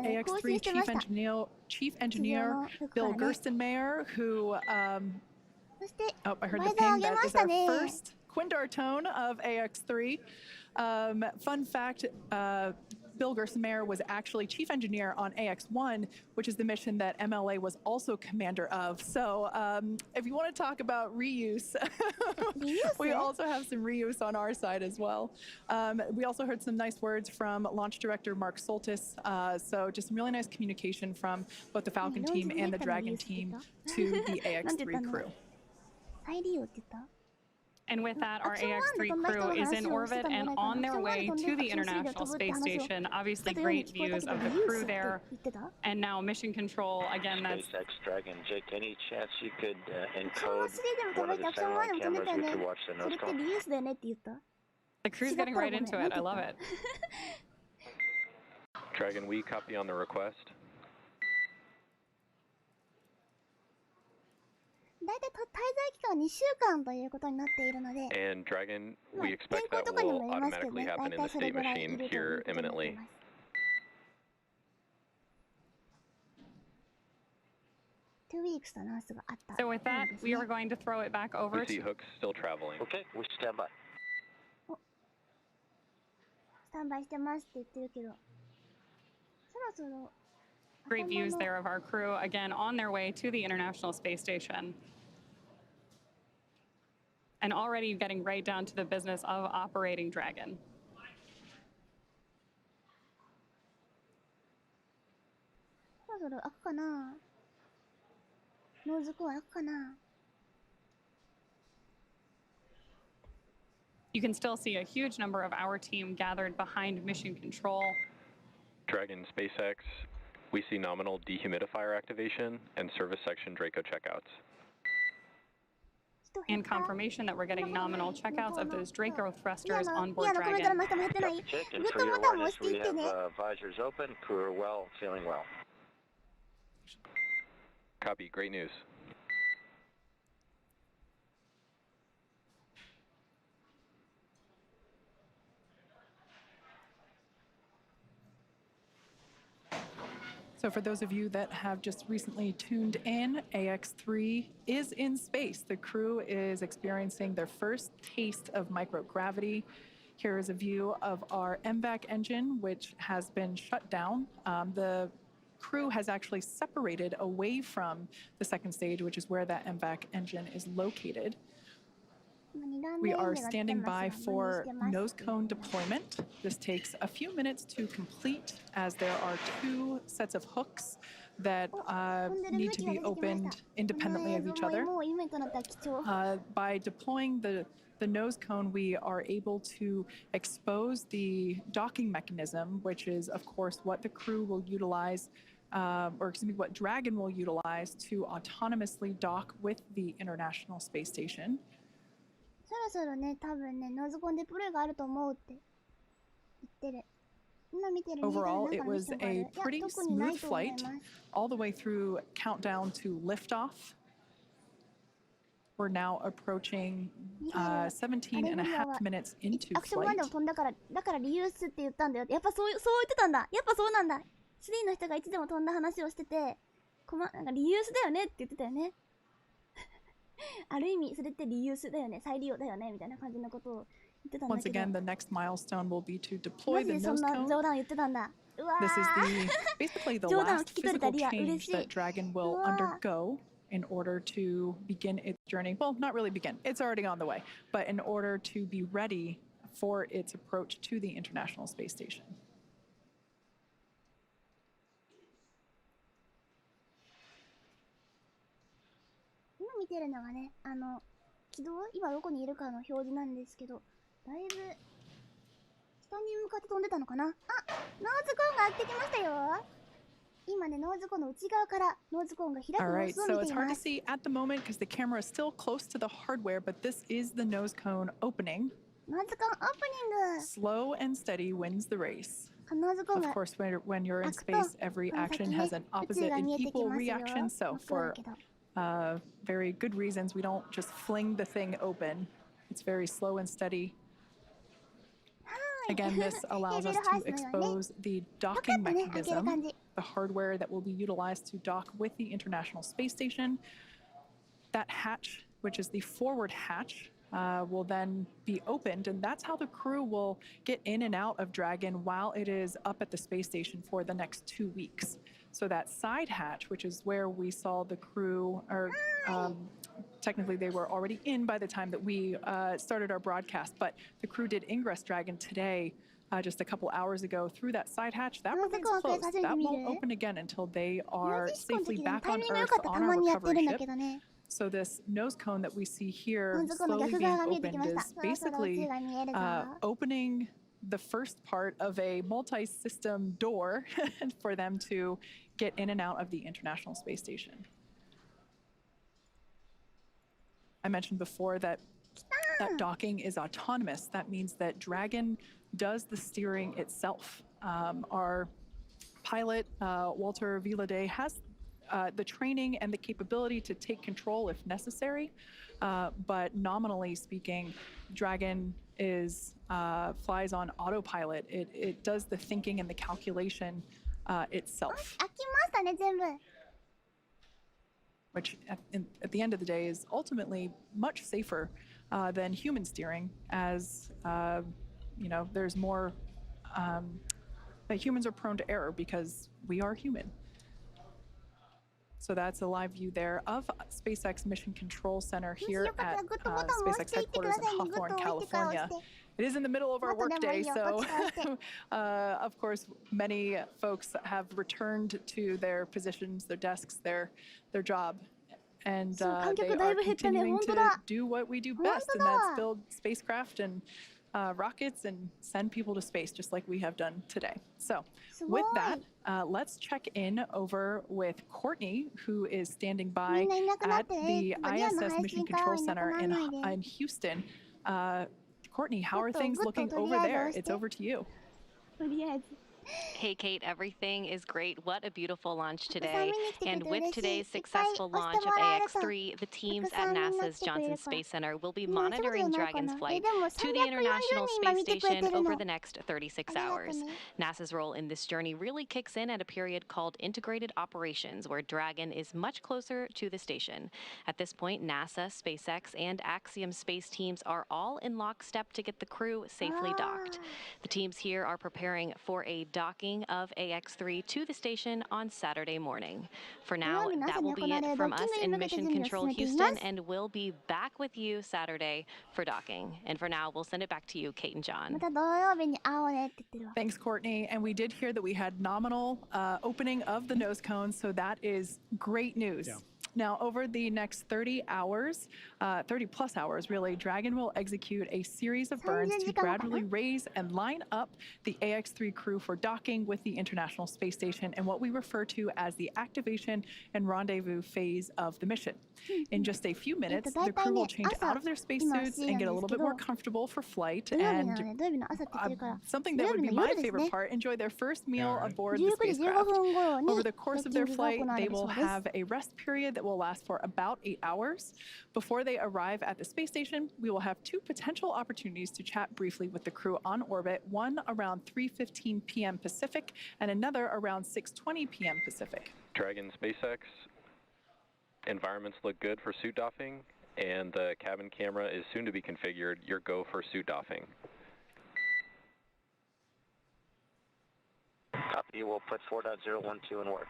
AX-3 Chief Engineer Bill Gerstenmayer, who, そして oh, I heard 前 the 田をあ ping, げ that ま is した our ね。 first Quindar tone of AX-3. Fun fact, Bill Gerstenmayer was actually chief engineer on AX-1, which is the mission that MLA was also commander of. So if you want to talk about reuse, we also have some reuse on our side as well. We also heard some nice words from launch director Mark Soltis. So just some really nice communication from both the Falcon team and the Dragon team to the AX-3 crew. 再利用って言った And with that, our AX-3 crew is in orbit and on their way to the International Space Station. Obviously, great views of the crew there. And now mission control, again, that's... SpaceX Dragon. Jake, any chance you could encode one of the satellite cameras we could watch the それ nose って cone? リユースだよねって言った The crew's getting right into it. I love it. Dragon, we copy on the request. 大体滞在期間は2週間ということになっているので And Dragon, we expect that will automatically happen in the state machine here imminently. 2 weeks とナースがあった。 So with that, we are going to throw it back over We see to... Hooks still traveling. Okay, we stand by. スタンバイしてますって言ってるけど、そろそろ Great views there of our crew, again, on their way to the International Space Station. And already getting right down to the business of operating Dragon. そろそろ開くかなノーズコア開くかな You can still see a huge number of our team gathered behind mission control. Dragon SpaceX, we see nominal dehumidifier activation and service section Draco checkouts. And confirmation that we're getting nominal checkouts of those Draco thrusters on board コメントの Dragon. 人も減ってないグ Jake, ッ and ド for ボ your タンも押 awareness, してい we って have ね visors open, crew are well, feeling well. Copy. Great news. So for those of you that have just recently tuned in, AX-3 is in space. The crew is experiencing their first taste of microgravity. Here is a view of our MVAC engine, which has been shut down. The crew has actually separated away from the second stage, which is where that MVAC engine is located. We are standing by for nose cone deployment. This takes a few minutes to complete as there are 2 sets of hooks that need to be opened independently of each other. By deploying the nose cone, we are able to expose the docking mechanism, which is, of course, what the crew will utilize, what Dragon will utilize to autonomously dock with the International Space Station. そろそろね、多分ね、ノーズコンデプロイがあると思うって言ってる。今見てる Overall, it was a pretty smooth flight all the way through countdown to liftoff. We're now approaching 17 and a half minutes into flight. Axiom-1 でも飛んだから、だからリユースって言ったんだよ。やっぱそう言ってたんだ。やっぱそうなんだ。3の人が1でも飛んだ話をしてて、なんかリユースだよねって言ってたよね。ある意味それってリユースだよね、再利用だよねみたいな感じのことを言ってたんだけど。Once again, the next milestone will be to deploy the nose cone. マジでそんな冗談を言ってたんだ。うわー。This is basically the last physical change that Dragon will undergo in order to begin its journey. Well, not really begin. It's already on the way, but in order to be ready for its approach to the International Space Station. 見てるのがね、軌道、今どこにいるかの表示なんですけど、だいぶ下に向かって飛んでたのかな。あ、ノーズコーンが開けてきましたよ。今ね、ノーズコーンの内側からノーズコーンが開く様子を見ています。So it's hard to see at the moment because the camera is still close to the hardware, but this is the nose cone opening. ノーズコーンオープニング。Slow and steady wins the race. ノーズコーンが Of course, when you're in space, every action has an opposite and equal reaction. So for very good reasons, we don't just fling the thing open. It's very slow and steady. Again, this allows us to expose the docking mechanism, the hardware that will be utilized to dock with the International Space Station. That hatch, which is the forward hatch, will then be opened, and that's how the crew will get in and out of Dragon while it is up at the space station for the next 2 weeks. So that side hatch, which is where we saw the crew, or technically they were already in by the time that we started our broadcast, but the crew did ingress Dragon today, just a couple hours ago, through that side hatch. That remains closed. That won't open again until they are safely back on Earth on our recovery ship. So this nose cone that we see here slowly being opened is basically opening the first part of a multi-system door for them to get in and out of the International Space Station. I mentioned before that docking is autonomous. That means that Dragon does the steering itself. Our pilot, Walter Villadei, has the training and the capability to take control if necessary, but nominally speaking, Dragon flies on autopilot. It does the thinking and the calculation itself. Which at the end of the day is ultimately much safer than human steering, as there's more that humans are prone to error because we are human. So that's a live view there of SpaceX Mission Control Center here at SpaceX headquarters in Hawthorne, California. It is in the middle of our workday, so of course many folks have returned to their positions, their desks, their job, and they are continuing to do what we do best, and that's build spacecraft and rockets and send people to space, just like we have done today. So with that, let's check in over with Courtney, who is standing by at the ISS Mission Control Center in Houston. Courtney, how are things looking over there? It's over to you. Hey, Kate, everything is great. What a beautiful launch today. And with today's successful launch of AX-3, the teams at NASA's Johnson Space Center will be monitoring Dragon's flight to the International Space Station over the next 36 hours. NASA's role in this journey really kicks in at a period called Integrated Operations, where Dragon is much closer to the station. At this point, NASA, SpaceX, and Axiom Space teams are all in lockstep to get the crew safely docked. The teams here are preparing for a docking of AX-3 to the station on Saturday morning. For now, that will be it from us in Mission Control Houston, and we'll be back with you Saturday for docking. And for now, we'll send it back to you, Kate and John. Thanks, Courtney. And we did hear that we had nominal opening of the nose cones, so that is great news. Yeah. Now, over the next 30 hours, 30 plus hours really, Dragon will execute a series of burns to gradually raise and line up the AX-3 crew for docking with the International Space Station and what we refer to as the activation and rendezvous phase of the mission. In just a few minutes, the crew will change out of their spacesuits and get a little bit more comfortable for flight, and something that would be my favorite part, enjoy their first meal aboard the spacecraft. Over the course of their flight, they will have a rest period that will last for about 8 hours. Before they arrive at the space station, we will have 2 potential opportunities to chat briefly with the crew on orbit, one around 3:15 p.m. Pacific and another around 6:20 p.m. Pacific. Dragon SpaceX, environments look good for suit doffing, and the cabin camera is soon to be configured. Your go for suit doffing. Copy, we'll put 4.012 in work.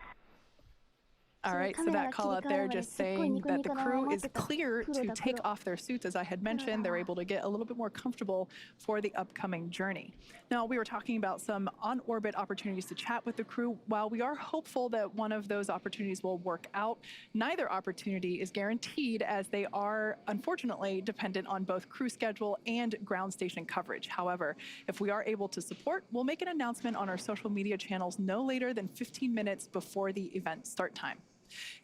All right, so that call out there just saying that the crew is clear to take off their suits. As I had mentioned, they're able to get a little bit more comfortable for the upcoming journey. Now, we were talking about some on-orbit opportunities to chat with the crew. While we are hopeful that one of those opportunities will work out, neither opportunity is guaranteed, as they are unfortunately dependent on both crew schedule and ground station coverage. However, if we are able to support, we'll make an announcement on our social media channels no later than 15 minutes before the event start time.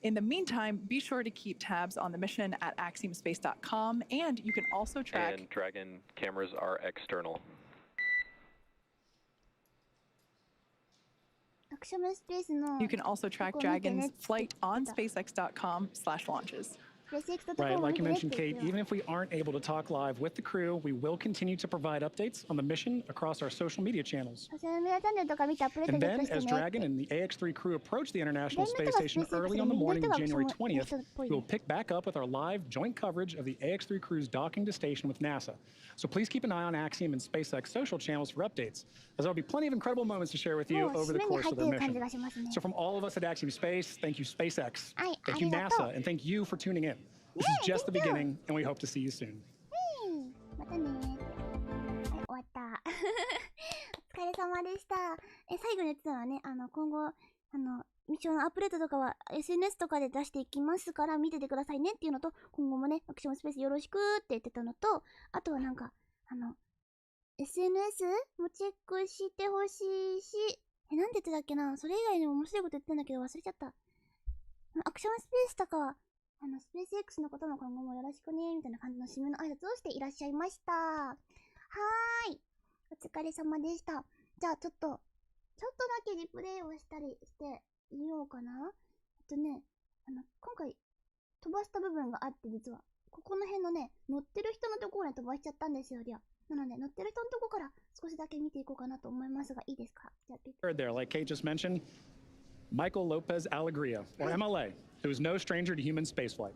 In the meantime, be sure to keep tabs on the mission at axiomspace.com, and you can also track... And Dragon cameras are external. You can also track Dragon's flight on SpaceX.com/launches. Right, like you mentioned, Kate, even if we aren't able to talk live with the crew, we will continue to provide updates on the mission across our social media channels. And then, as Dragon and the AX-3 crew approach the International Space Station early on the morning of January 20th, we will pick back up with our live joint coverage of the AX-3 crew's docking to station with NASA. So please keep an eye on Axiom and SpaceX social channels for updates, as there will be plenty of incredible moments to share with you over the course of their mission. So from all of us at Axiom Space, thank you SpaceX, thank you NASA, and thank you for tuning in. This is just the beginning, and we hope to see you soon. またね。はい、終わった。お疲れ様でした。最後のやつはね、今後、ミッションアップデートとかは SNS とかで出していきますから見ててくださいねっていうのと、今後もね、アクションスペースよろしくって言ってたのと、あとはなんか、SNS もチェックしてほしいし、なんて言ってたっけな、それ以外にも面白いこと言ってたんだけど忘れちゃった。アクションスペースとかは、スペース X のことも今後もよろしくね、みたいな感じの締めの挨拶をしていらっしゃいました。はーい。お疲れ様でした。じゃあちょっとだけリプレイをしたりしてみようかな。今回飛ばした部分があって、実は。ここの辺のね、乗ってる人のところに飛ばしちゃったんですよ、リア。なので、乗ってる人のところから少しだけ見ていこうかなと思いますが、いいですか？じゃあ、There, like Kate just mentioned, Michael López-Alegría, or MLA, who is no stranger to human spaceflight.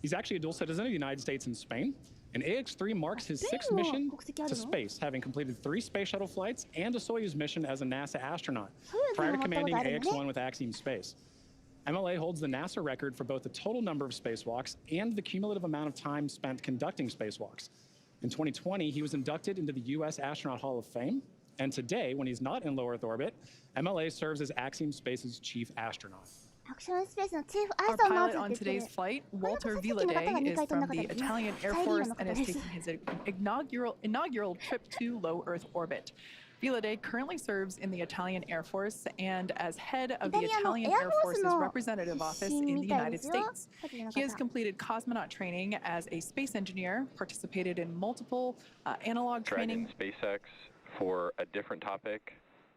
He's actually a dual citizen of the United States and Spain, and AX-3 marks his 6th mission to space, having completed 3 space shuttle flights and a Soyuz mission as a NASA astronaut, prior to commanding AX-1 with Axiom Space. MLA holds the NASA record for both the total number of spacewalks and the cumulative amount of time spent conducting spacewalks. In 2020, he was inducted into the U.S. Astronaut Hall of Fame, and today, when he's not in low Earth orbit, MLA serves as Axiom Space's chief astronaut. Our pilot on today's flight, Walter Villadei, is from the Italian Air Force and is taking his inaugural trip to low Earth orbit. Villadei currently serves in the Italian Air Force and as head of the Italian Air Force's representative office in the United States. He has completed cosmonaut training as a space engineer, participated in multiple analog training. Dragon SpaceX, for a different topic,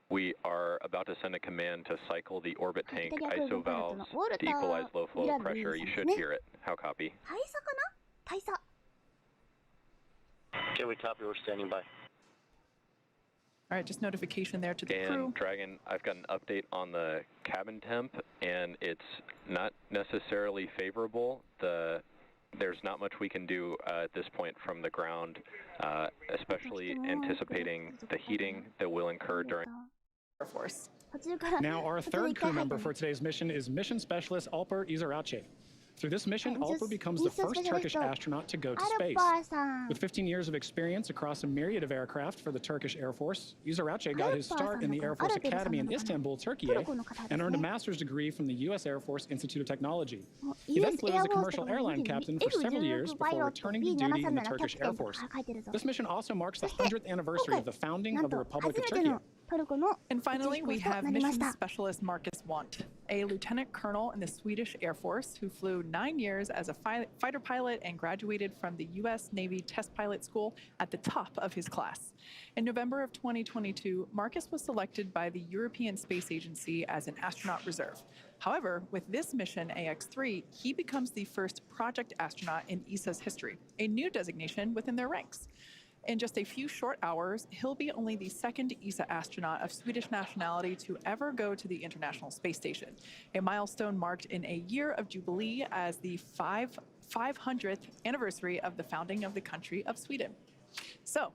We are about to send a command to cycle the orbit tank ISO valves to equalize low flow pressure. You should hear it. How copy? 大佐かな？大佐。Okay, we copy. We're standing by. All right, just notification there to the crew. And Dragon, I've got an update on the cabin temp, and it's not necessarily favorable. There's not much we can do at this point from the ground, especially anticipating the heating that will incur during Air Force. Now, our third crew member for today's mission is Mission Specialist Alper Gezeravcı. Through this mission, Alper becomes the first Turkish astronaut to go to space. With 15 years of experience across a myriad of aircraft for the Turkish Air Force, Gezeravcı got his start in the Air Force Academy in Istanbul, Turkey, and earned a master's degree from the U.S. Air Force Institute of Technology. He then flew as a commercial airline captain for several years before returning to duty in the Turkish Air Force. This mission also marks the 100th anniversary of the founding of the Republic of Turkey. And finally, we have Mission Specialist Marcus Want, a lieutenant colonel in the Swedish Air Force who flew 9 years as a fighter pilot and graduated from the U.S. Navy Test Pilot School at the top of his class. In November of 2022, Marcus was selected by the European Space Agency as an astronaut reserve. However, with this mission, AX-3, he becomes the first project astronaut in ESA's history, a new designation within their ranks. In just a few short hours, he'll be only the second ESA astronaut of Swedish nationality to ever go to the International Space Station, a milestone marked in a year of jubilee as the 500th anniversary of the founding of the country of Sweden. So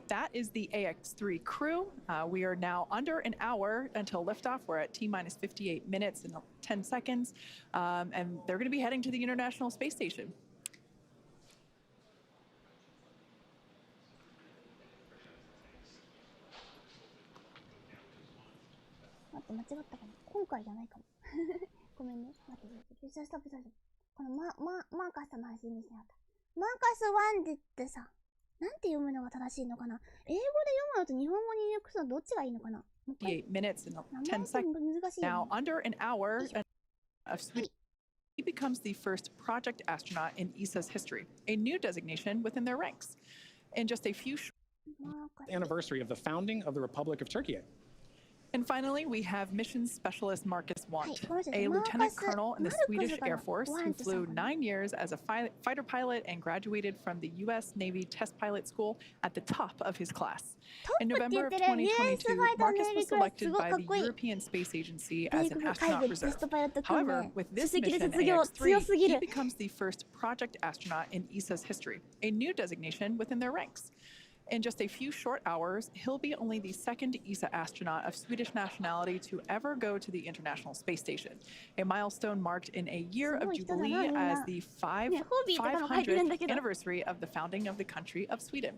that is the AX-3 crew. We are now under an hour until liftoff. We're at T-minus 58 minutes and 10 seconds, and they're going to be heading to the International Space Station. 待って、間違ったかも。今回じゃないかも。ごめんね。待って、フューチャーストップさせて。このマーカスさんの話にしなかった。マーカス1ってさ、なんて読むのが正しいのかな？英語で読むのと日本語に訳すのどっちがいいのかな？8 minutes and 10 seconds. Now, under an hour of Sweden, he becomes the first project astronaut in ESA's history, a new designation within their ranks. In just a few anniversary of the founding of the Republic of Turkey. And finally, we have Mission Specialist Marcus Want, a lieutenant colonel in the Swedish Air Force who flew 9 years as a fighter pilot and graduated from the U.S. Navy Test Pilot School at the top of his class. In November of 2022, Marcus was selected by the European Space Agency as an astronaut reserve. However, with this mission, AX-3, he becomes the first project astronaut in ESA's history, a new designation within their ranks. In just a few short hours, he'll be only the second ESA astronaut of Swedish nationality to ever go to the International Space Station, a milestone marked in a year of jubilee as the 500th anniversary of the founding of the country of Sweden.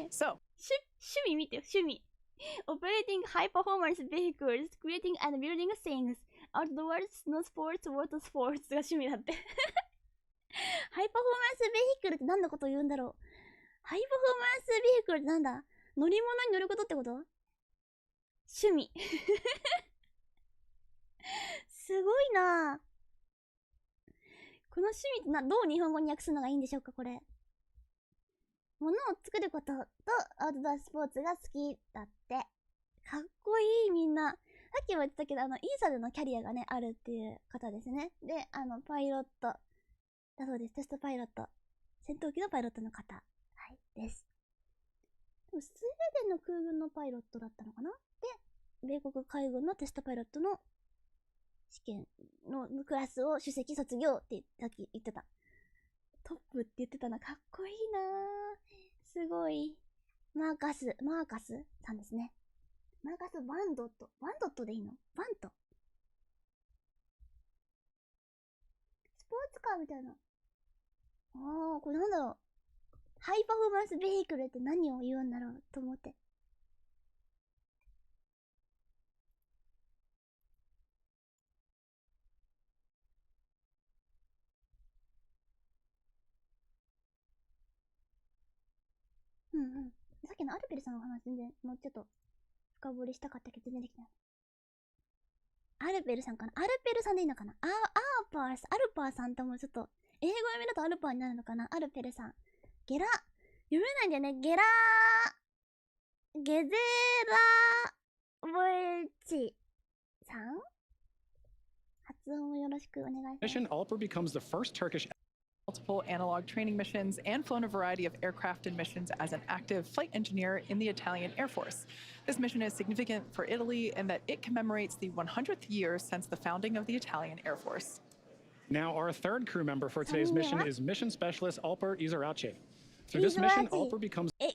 So, 趣味見てよ、趣味。Operating high performance vehicles, creating and building things, outdoors, snow sports, water sports が趣味だって。ハイパフォーマンスベヒクルって何のことを言うんだろう。ハイパフォーマンスビークルってなんだ？乗り物に乗ることってこと？趣味。すごいなぁ。この趣味ってどう日本語に訳すのがいいんでしょうか、これ。物を作ることとアウトドアスポーツが好きだって。かっこいいみんな。さっきも言ってたけど、イーサでのキャリアがね、あるっていう方ですね。で、パイロット。だそうです。テストパイロット。戦闘機のパイロットの方。です。でもスウェーデンの空軍のパイロットだったのかな？で、米国海軍のテストパイロットの試験のクラスを首席卒業ってさっき言ってた。トップって言ってたな。かっこいいなぁ。すごい。マーカスさんですね。マーカス・バンドットでいいの？バント。スポーツカーみたいな。あー、これなんだろう。ハイパフォーマンスベヒクルって何を言うんだろうと思って。さっきのアルペルさんの話全然もうちょっと深掘りしたかったけど全然できない。アルペルさんかな？アルペルさんでいいのかな？アルパーさんともちょっと英語読みだとアルパーになるのかな？アルペルさん。読めないんだよね。ゲゼラルチさん、発音をよろしくお願いします。Mission Alper becomes the first Turkish multiple analog training missions and flown a variety of aircraft and missions as an active flight engineer in the Italian Air Force. This mission is significant for Italy in that it commemorates the 100th year since the founding of the Italian Air Force. Now, our third crew member for today's mission is Mission Specialist Alper Gezeravcı. Through this mission, Alper becomes... いい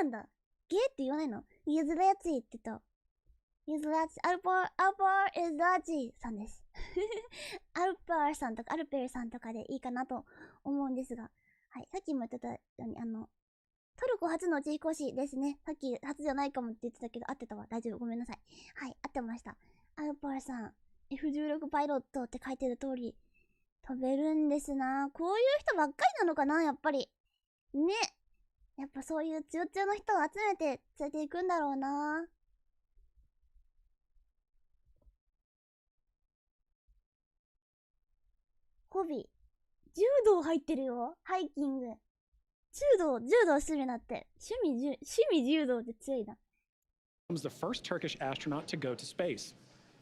なんだ。ゲーって言わないの？ユズラヤチって言った。ユズラチ、アルパーイズラチさんです。アルパーさんとかアルペルさんとかでいいかなと思うんですが、はい、さっきも言ってたように、トルコ初の宇宙飛行士ですね。さっき初じゃないかもって言ってたけど、合ってたわ。大丈夫。ごめんなさい。はい、合ってました。アルパーさん、F16 パイロットって書いてる通り、飛べるんですな。こういう人ばっかりなのかな、やっぱり。ね。やっぱそういう強強の人を集めて連れていくんだろうな。ホビー。柔道入ってるよ。ハイキング。柔道するなって。趣味柔道って強いな。becomes the first Turkish astronaut to go to space.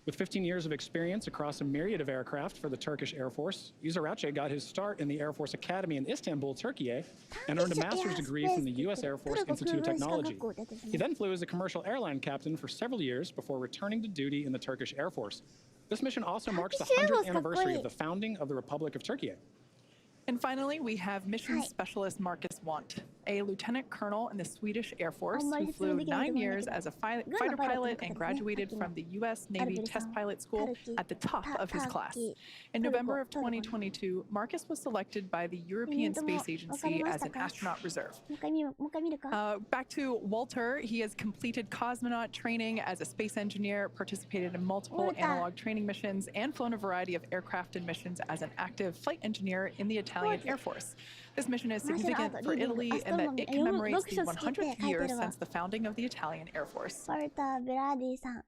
With 15 years of experience across a myriad of aircraft for the Turkish Air Force, Gezeravcı got his start in the Air Force Academy in Istanbul, Turkey, and earned a master's degree from the U.S. Air Force Institute of Technology. He then flew as a commercial airline captain for several years before returning to duty in the Turkish Air Force. This mission also marks the 100th anniversary of the founding of the Republic of Turkey. And finally, we have Mission Specialist Marcus Want, a lieutenant colonel in the Swedish Air Force who flew 9 years as a fighter pilot and graduated from the U.S. Navy Test Pilot School at the top of his class. In November of 2022, Marcus was selected by the European Space Agency as an astronaut reserve. Back to Walter, he has completed cosmonaut training as a space engineer, participated in multiple analog training missions, and flown a variety of aircraft and missions as an active flight engineer in the Italian Air Force. This mission is significant for Italy in that it commemorates the 100th year since the founding of the Italian Air Force. ロルター・ベラディさん、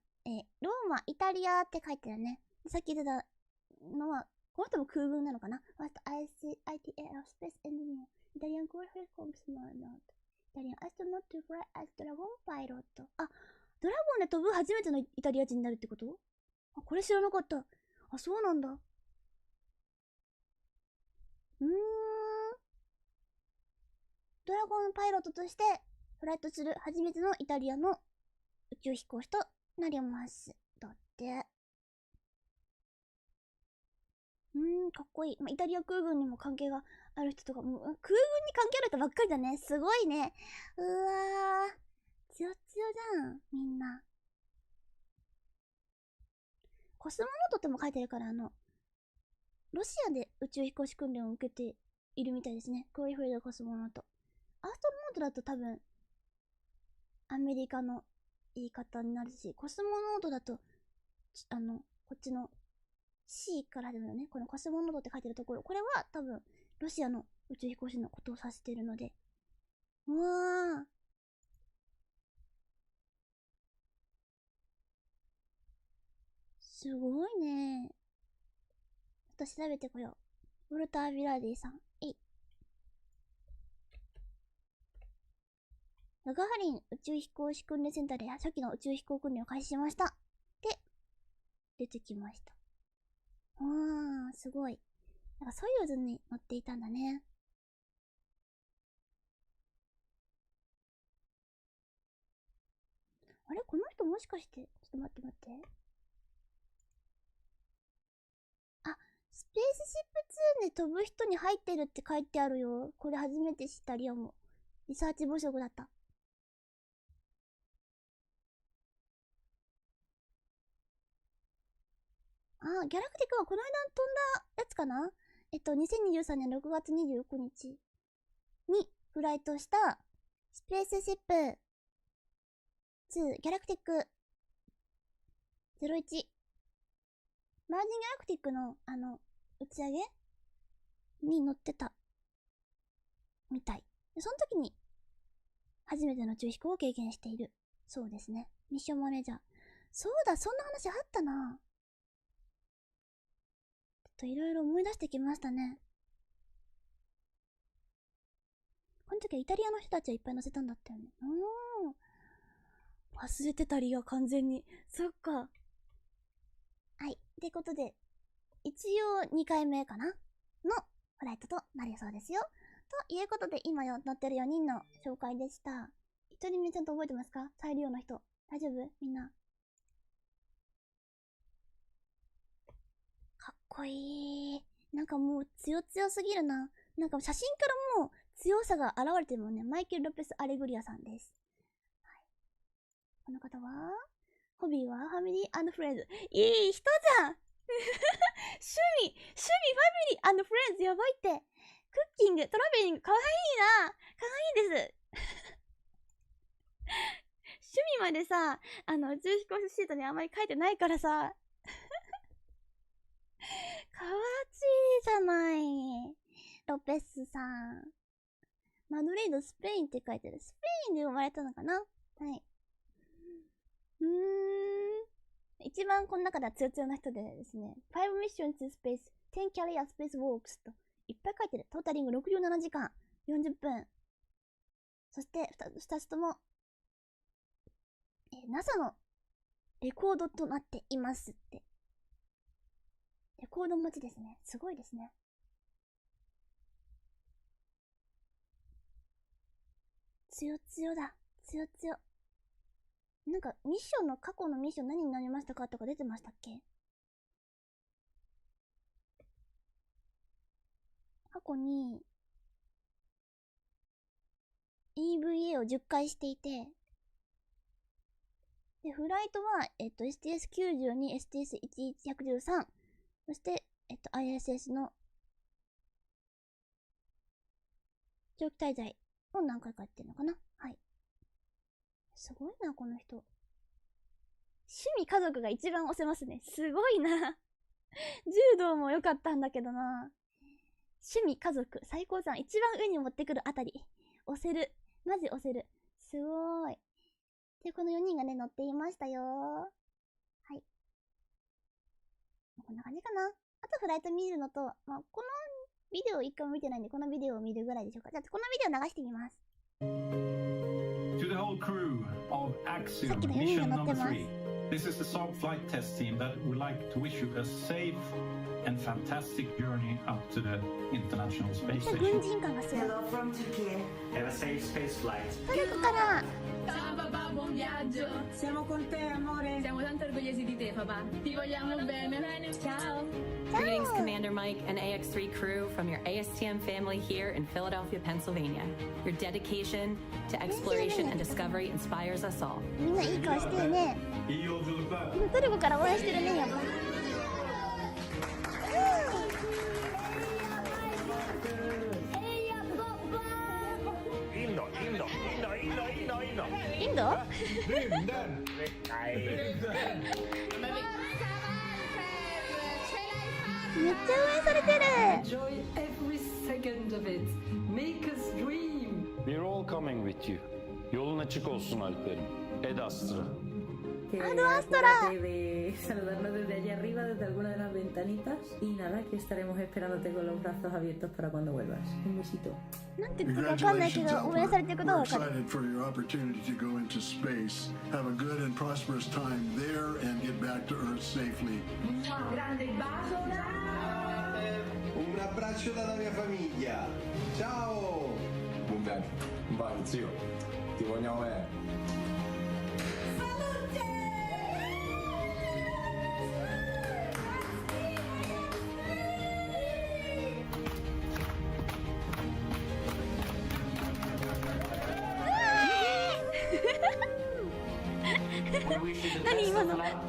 ローマ、イタリアって書いてるね。さっき言ってたのは、この人も空軍なのかな？ ITL Space Engineer, Italian Cosmonaut, Italian Astronaut to fly as Dragon Pilot. あ、ドラゴンで飛ぶ初めてのイタリア人になるってこと？あ、これ知らなかった。あ、そうなんだ。ドラゴンパイロットとしてフライトする初めてのイタリアの宇宙飛行士となります。だって。かっこいい。まあ、イタリア空軍にも関係がある人とか、もう空軍に関係ある人ばっかりだね。すごいね。うわー。強強じゃん、みんな。コスモノートっても書いてるから、ロシアで宇宙飛行士訓練を受けているみたいですね。クオリファイドコスモノート。アストロノートだと多分、アメリカの言い方になるし、コスモノートだと、こっちの C からでもね、このコスモノートって書いてるところ、これは多分、ロシアの宇宙飛行士のことを指しているので。うわー。すごいね。ちょっと調べてこよう。ウォルター・ヴィラディさん。ガガハリン宇宙飛行士訓練センターで初期の宇宙飛行訓練を開始しました。で、出てきました。すごい。なんかソユーズに乗っていたんだね。あれこの人もしかして、ちょっと待って。あ、スペースシップ2で飛ぶ人に入ってるって書いてあるよ。これ初めて知ったリオも。リサーチ不足だった。ギャラクティックはこの間飛んだやつかな？2023年6月29日にフライトしたスペースシップ2ギャラクティック01マージンギャラクティックの打ち上げに乗ってたみたい。でその時に初めての宇宙飛行を経験しているそうですね。ミッションマネージャー。そうだ、そんな話あったな。いろいろ思い出してきましたね。この時はイタリアの人たちをいっぱい乗せたんだったよね。忘れてたりは完全に。そっか。はい。ってことで、一応2回目かなのフライトとなるそうですよ。ということで、今乗ってる4人の紹介でした。1人目ちゃんと覚えてますか？再利用の人。大丈夫？みんな。かっこいい。なんかもう強すぎるな。なんか写真からもう強さが現れてるもんね。マイケル・ロペス・アレグリアさんです。はい、この方は、ホビーはファミリー&フレンズ。いい人じゃん趣味、ファミリー&フレンズやばいって。クッキング、トラベリング、かわいいな。かわいいです。趣味までさ、宇宙飛行士シートにあんまり書いてないからさ。かわちいじゃない。ロペスさん。マドリード、スペインって書いてる。スペインで生まれたのかな？はい。一番この中では強な人でですね、5 Mission to Space, 10 Carrier Space Walks といっぱい書いてる。トータリング67時間、40分。そして、2つとも、NASA のレコードとなっていますって。レコード持ちですね。すごいですね。強だ。強。なんか、ミッションの過去のミッション何になりましたかとか出てましたっけ？過去に、EVA を10回していて、で、フライトは、STS-92、STS-113、そして、ISS の長期滞在を何回かやってるのかな？はい。すごいな、この人。趣味家族が一番押せますね。すごいな。柔道も良かったんだけどな。趣味家族、最高さん、一番上に持ってくるあたり。押せる。マジ押せる。すごーい。で、この4人がね、乗っていましたよー。はい。こんな感じかな。あとフライト見るのと、まあ、このビデオ一回も見てないんで、このビデオを見るぐらいでしょうか。じゃあ、このビデオ流してみます。To the whole crew of Axiom Mission number 3. This is the soft flight test team that would like to wish you a safe and fantastic journey up to the International Space Station. Hello from Turkey. Have a safe space flight. Ciao papà, buon viaggio. Siamo con te, amore. Siamo tanto orgogliosi di te, papà. Ti vogliamo bene. Ciao. Greetings, Commander Mike and AX3 crew from your ASTM family here in Philadelphia, Pennsylvania. Your dedication to exploration and discovery inspires us all. みんないい顔してるね。いいyolculuklar. トルコから応援してるね、やっぱ。インド？めっちゃ応援されてる。 Enjoy every second of it. Make us dream. We're all coming with you. Yolun açık olsun Alper'im. Ed Astra. De saludarnos desde allá arriba, desde alguna de las ventanitas. Y nada, que estaremos esperándote con los brazos abiertos para cuando vuelvas. Un besito. Congratulations, Alper. We're excited for your opportunity to go into space. Have a good and prosperous time there and get back to Earth safely. Un abbraccio dalla mia famiglia. Ciao! Un bene. Vai, zio. Ti vogliamo bene. We wish you the best of luck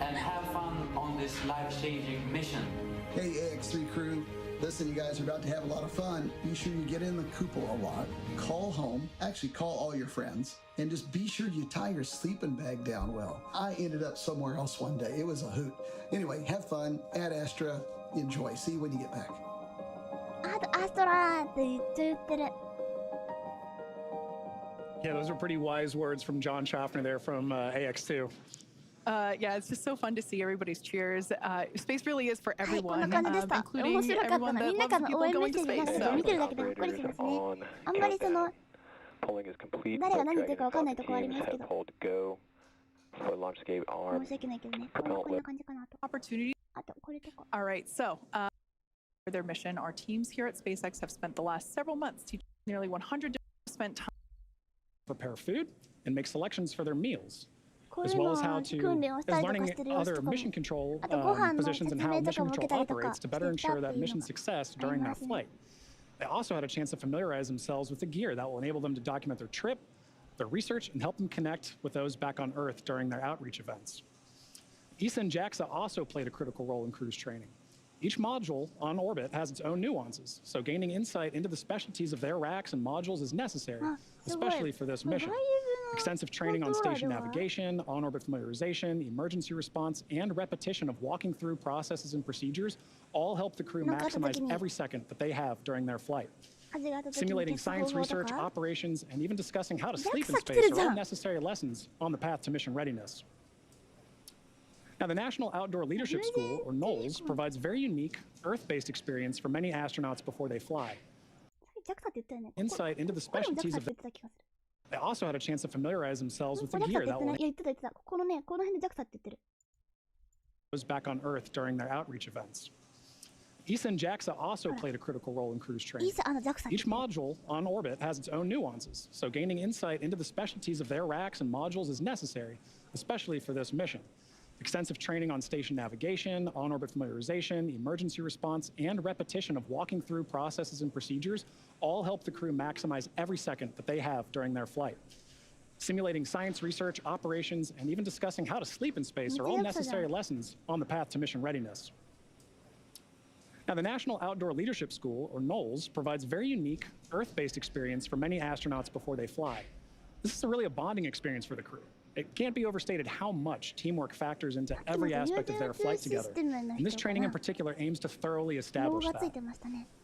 and have fun on this life-changing mission. Hey, AX3 crew. Listen, you guys are about to have a lot of fun. Be sure you get in the cupola a lot. Call home. Actually, call all your friends. And just be sure you tie your sleeping bag down well. I ended up somewhere else one day. It was a hoot. Anyway, have fun. Ad Astra. Enjoy. See you when you get back. Ad Astra って言ってる。Yeah, those are pretty wise words from John Schaffner there from AX2. Yeah, it's just so fun to see everybody's cheers. Space really is for everyone, こんな感じでした。面白かったな。みんなからの応援メッセージなんか見てるだけでほっこりしますね。あんまりその Pulling is complete. 誰が何言って Dragon るか分かんない and とこあり Falcon ますけ teams ど have hold go for launch escape 申 arm. し訳ないけどね Propel こんな感じかなと Opportunity. あとこれとか All right, so for their mission, our teams here at SpaceX have spent the last several months teaching nearly 100 spent time. Prepare food and make selections for their meals, こうい as うの well as は how to 訓練をした as りとか learning してる様子 other とかも mission control あとご飯の positions and 説 how 明と mission かも受け control たりとか operates し to てい better った ensure って that いうの mission が success あり during ま their すね flight. They also had a chance to familiarize themselves with the gear that will enable them to document their trip, their research, and help them connect with those back on Earth during their outreach events. ESA and JAXA also played a critical role in cruise training. Each module on orbit has its own nuances, so gaining insight into the specialties of their racks and modules is necessary, especially for this mission. Extensive training on station navigation, on-orbit familiarization, emergency response, and repetition of walking through processes and procedures all help the crew maximize every second that they have during their flight. Simulating science research, operations, and even discussing how to sleep in space are all necessary lessons on the path to mission readiness. Now, the National Outdoor Leadership School, or NOLS, provides very unique Earth-based experience for many astronauts before they fly. Insight into the specialties of They also had a chance to familiarize themselves with the gear that will those back on Earth during their outreach events. ESA and JAXA also played a critical role in cruise training. Each module on orbit has its own nuances, so gaining insight into the specialties of their racks and modules is necessary, especially for this mission. Extensive training on station navigation, on-orbit familiarization, emergency response, and repetition of walking through processes and procedures all help the crew maximize every second that they have during their flight. Simulating science research, operations, and even discussing how to sleep in space are all necessary lessons on the path to mission readiness. Now, the National Outdoor Leadership School, or NOLS, provides very unique Earth-based experience for many astronauts before they fly. This is really a bonding experience for the crew. It can't be overstated how much teamwork factors into every aspect of their flight together. And this training in particular aims to thoroughly establish that.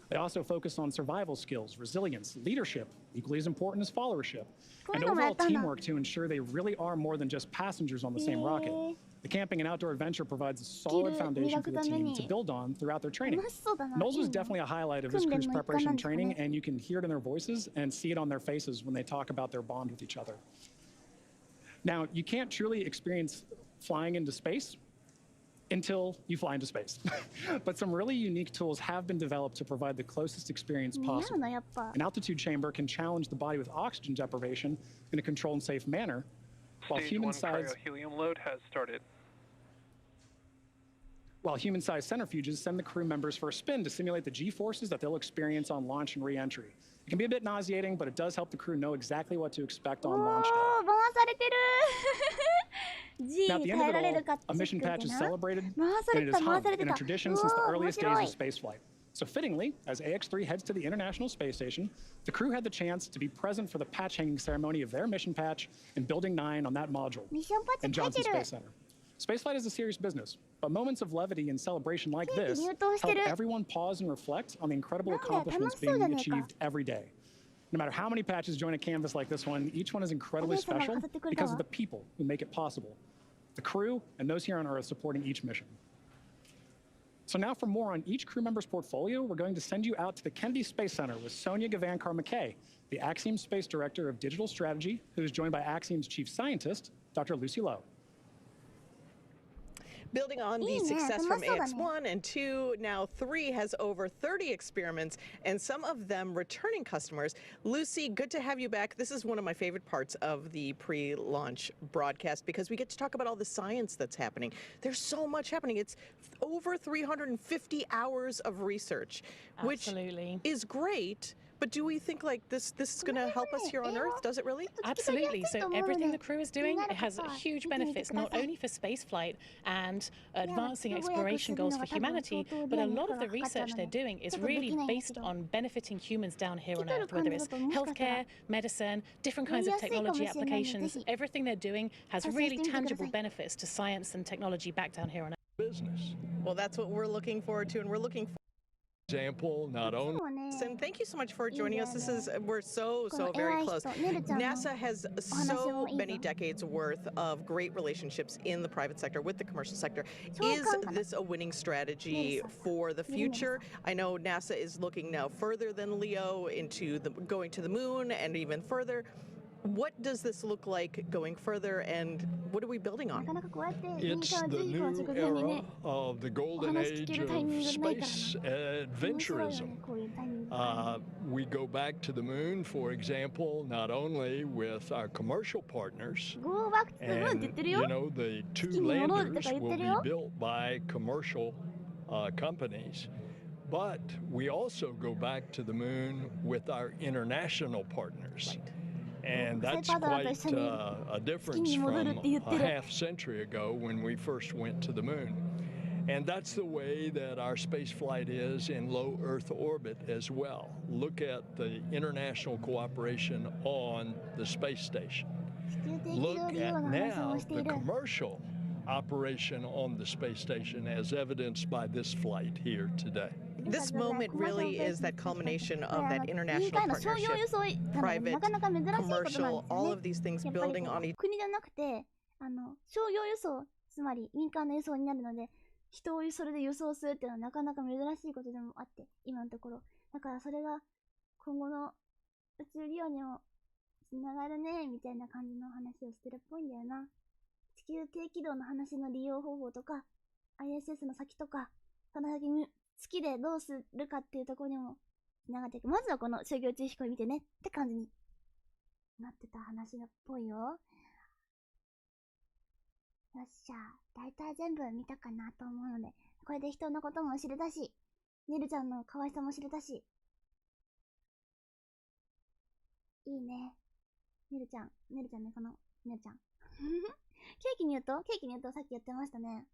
They also focus on survival skills, resilience, leadership, equally as important as followership, and overall teamwork to ensure they really are more than just passengers on the same rocket. The camping and outdoor adventure provides a solid foundation for the team to build on throughout their training. NOLS was definitely a highlight of this cruise preparation training, and you can hear it in their voices and see it on their faces when they talk about their bond with each other. Now, you can't truly experience flying into space until you fly into space. But some really unique tools have been developed to provide the closest experience possible. An altitude chamber can challenge the body with oxygen deprivation in a controlled and safe manner, while human-sized cryo-helium load has started. While human-sized centrifuges send the crew members for a spin to simulate the G-forces that they'll experience on launch and re-entry. It can be a bit nauseating, but it does help the crew know exactly what to expect on launch day. Now, at the end of it all, a mission patch is celebrated, and it is hung in a tradition since the earliest days of spaceflight. So fittingly, as AX-3 heads to the International Space Station, the crew had the chance to be present for the patch hanging ceremony of their mission patch in Building 9 on that module in Johnson Space Center. Spaceflight is a serious business, but moments of levity and celebration like this help everyone pause and reflect on the incredible accomplishments being achieved every day. No matter how many patches join a canvas like this one, each one is incredibly special because of the people who make it possible. The crew and those here on Earth supporting each mission. So now for more on each crew member's portfolio, we're going to send you out to the Kennedy Space Center with Sonia Gavankar-McKay, the Axiom Space Director of Digital Strategy, who is joined by Axiom's Chief Scientist, Dr. Lucy Lowe. Building on the success from AX1 and 2, now 3 has over 30 experiments, and some of them returning customers. Lucy, good to have you back. This is one of my favorite parts of the pre-launch broadcast because we get to talk about all the science that's happening. There's so much happening. It's over 350 hours of research, which is great. But do we think like this is going to help us here on Earth? Does it really? Absolutely. So everything the crew is doing, it has huge benefits, not only for spaceflight and advancing exploration goals for humanity, but a lot of the research they're doing is really based on benefiting humans down here on Earth, whether it's healthcare, medicine, different kinds of technology applications. Everything they're doing has really tangible benefits to science and technology back down here on Earth. Business. Well, that's what we're looking forward to, and we're looking forward example, not only. And thank you so much for joining us. We're so very close. NASA has so many decades worth of great relationships in the private sector with the commercial sector. Is this a winning strategy for the future? I know NASA is looking now further than Leo into going to the moon and even further. What does this look like going further, and what are we building on? It's the new era of the golden age of space adventurism. We go back to the moon, for example, not only with our commercial partners, and the 2 landers will be built by commercial companies, but we also go back to the moon with our international partners. And that's quite a difference from a half century ago when we first went to the moon. And that's the way that our space flight is in low Earth orbit as well. Look at the international cooperation on the space station. Look at now the commercial operation on the space station as evidenced by this flight here today. This moment really is that culmination of that international partnership, private, commercial, all of these things building on each other. 国じゃなくて、商業輸送、つまり民間の輸送になるので、人をそれで輸送するっていうのはなかなか珍しいことでもあって、今のところ。だからそれが今後の宇宙利用にもつながるね、みたいな感じの話をしてるっぽいんだよな。地球低軌道の話の利用方法とか、ISS の先とか、その先に月でどうするかっていうところにも繋がっていく。まずはこの商業宇宙飛行見てねって感じになってた話っぽいよ。よっしゃ、だいたい全部見たかなと思うので、これで人のことも知れたし、ねるちゃんの可愛さも知れたし。いいね。ねるちゃんね、このねるちゃん。ケーキに言うとさっきやってましたね。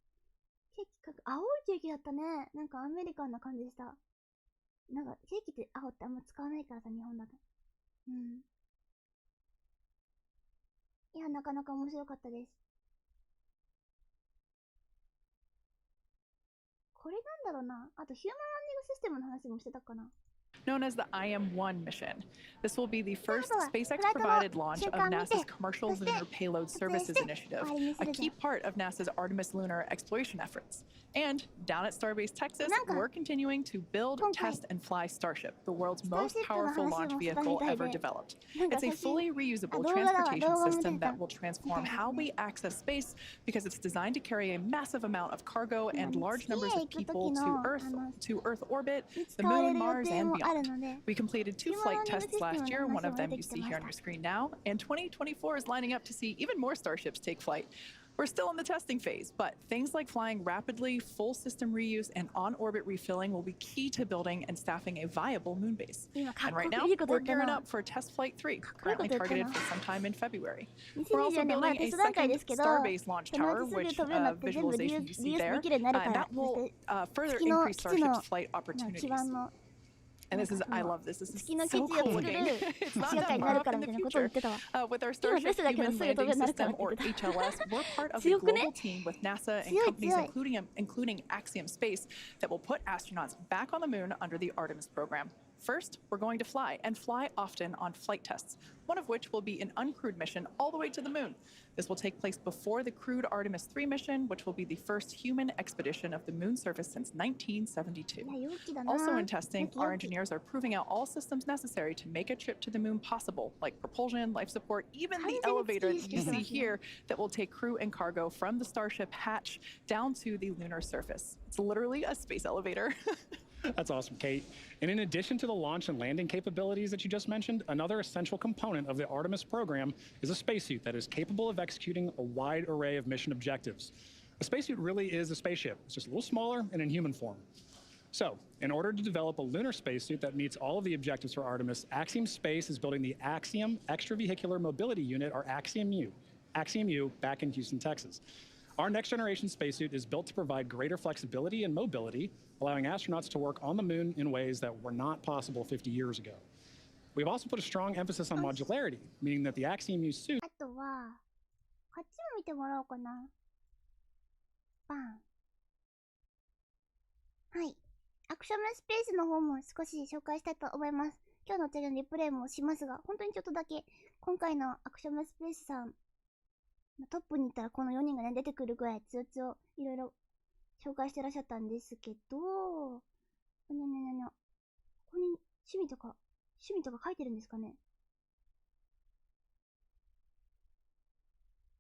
ケーキ青いケーキだったね。なんかアメリカンな感じでした。なんかケーキって青ってあんま使わないからさ、日本だと。いや、なかなか面白かったです。これなんだろうな。あとヒューマンランディングシステムの話もしてたかな。Known as the Axiom-1 mission. This will be the first SpaceX-provided launch of NASA's Commercial Lunar Payload Services Initiative, a key part of NASA's Artemis lunar exploration efforts. And down at Starbase, Texas, we're continuing to build, test, and fly Starship, the world's most powerful launch vehicle ever developed. It's a fully reusable transportation system that will transform how we access space because it's designed to carry a massive amount of cargo and large numbers of people to Earth orbit, the Moon, Mars, and beyond. We completed 2 flight tests last year, one of them you see here on your screen now, and 2024 is lining up to see even more Starships take flight. We're still in the testing phase, but things like flying rapidly, full system reuse, and on-orbit refilling will be key to building and staffing a viable moon base. And right now, we're gearing up for Test Flight 3, currently targeted for sometime in February. We're also building a second Starbase launch tower, which visualization you see there, and that will further increase Starship's flight opportunities. And this is, I love this. This is so cool looking. It's not that far off in the future. With our Starship Human Landing System, or HLS, we're part of a global team with NASA and companies including Axiom Space that will put astronauts back on the moon under the Artemis program. First, we're going to fly, and fly often on flight tests, one of which will be an uncrewed mission all the way to the moon. This will take place before the crewed Artemis 3 mission, which will be the first human expedition of the moon surface since 1972. Also in testing, our engineers are proving out all systems necessary to make a trip to the moon possible, like propulsion, life support, even the elevator that you see here that will take crew and cargo from the Starship hatch down to the lunar surface. It's literally a space elevator. That's awesome, Kate. And in addition to the launch and landing capabilities that you just mentioned, another essential component of the Artemis program is a spacesuit that is capable of executing a wide array of mission objectives. A spacesuit really is a spaceship. It's just a little smaller and in human form. So, in order to develop a lunar spacesuit that meets all of the objectives for Artemis, Axiom Space is building the Axiom Extravehicular Mobility Unit, or Axiom-U, back in Houston, Texas. Our next-generation spacesuit is built to provide greater flexibility and mobility, allowing astronauts to work on the moon in ways that were not possible 50 years ago. We've also put a strong emphasis on modularity, meaning that the Axiom-U suit... あとは、こっちも見てもらおうかな。バン。はい。アクショムスペースの方も少し紹介したいと思います。今日のリプレイもしますが、本当にちょっとだけ、今回のアクショムスペースさん、トップに行ったらこの4人がね、出てくるぐらいいろいろ紹介してらっしゃったんですけど、ここに趣味とか書いてるんですかね。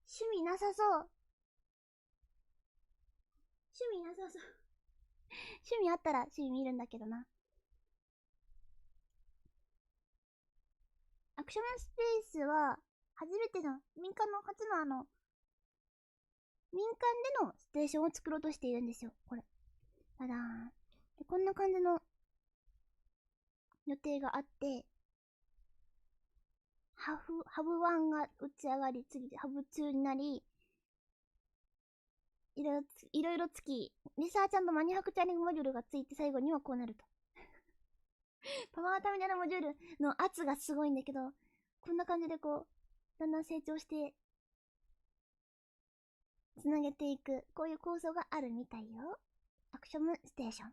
趣味なさそう。趣味あったら趣味見るんだけどな。アクションスペースは民間の初の民間でのステーションを作ろうとしているんですよ。これ。ただー、こんな感じの予定があって、ハブ1が打ち上がり、次ハブ2になり、いろいろつき、リサーチ&マニュファクチャリングモジュールがついて最後にはこうなると。パワーターミナルモジュールの圧がすごいんだけど、こんな感じでだんだん成長して、つなげていく、こういう構想があるみたいよ。アクショムステーション。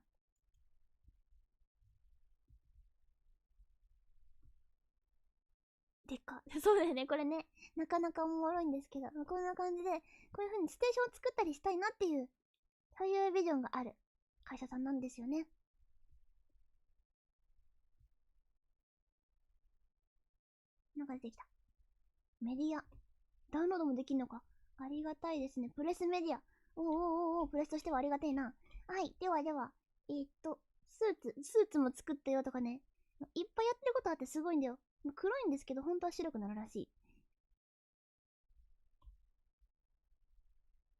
でっか。そうだよね、これね。なかなかおもろいんですけど、こんな感じで、こういう風にステーションを作ったりしたいなっていう、そういうビジョンがある会社さんなんですよね。なんか出てきた。メディア。ダウンロードもできんのか。ありがたいですね。プレスメディア。プレスとしてはありがたいな。はい。では、スーツも作ったよとかね。いっぱいやってることあってすごいんだよ。黒いんですけど、本当は白くなるらしい。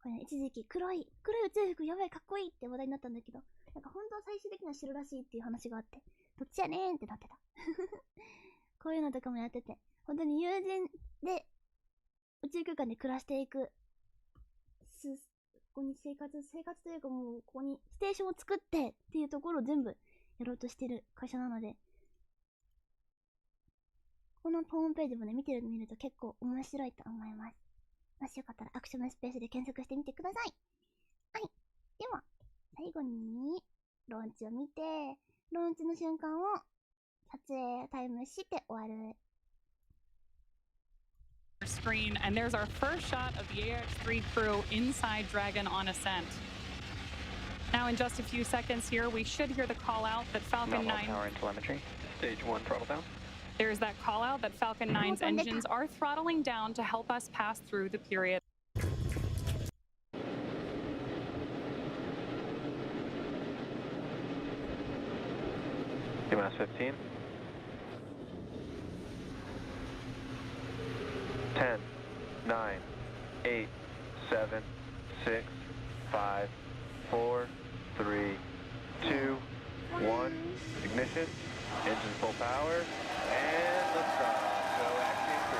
これね、一時期黒い宇宙服やばいかっこいいって話題になったんだけど、なんか本当は最終的には白らしいっていう話があって、どっちやねーんってなってた。こういうのとかもやってて、本当に友人で宇宙空間で暮らしていく、ここに生活というかもう、ここにステーションを作ってっていうところを全部やろうとしてる会社なので、このホームページもね、見ると結構面白いと思います。もしよかったらアクションスペースで検索してみてください。はい。では、最後に、ローンチを見て、ローンチの瞬間を撮影タイムして終わる。Screen, and there's our first shot of the AX-3 crew inside Dragon on ascent. Now, in just a few seconds here, we should hear the call out that Falcon 9. Power and telemetry. Stage 1 throttle down. There's that call out that Falcon 9's engines are throttling down to help us pass through the period. T-minus 15. 10, 9, 8, 7, 6, 5, 4, 3, 2, 1. Ignition. Engine full power. And lift off. Go Axiom-3.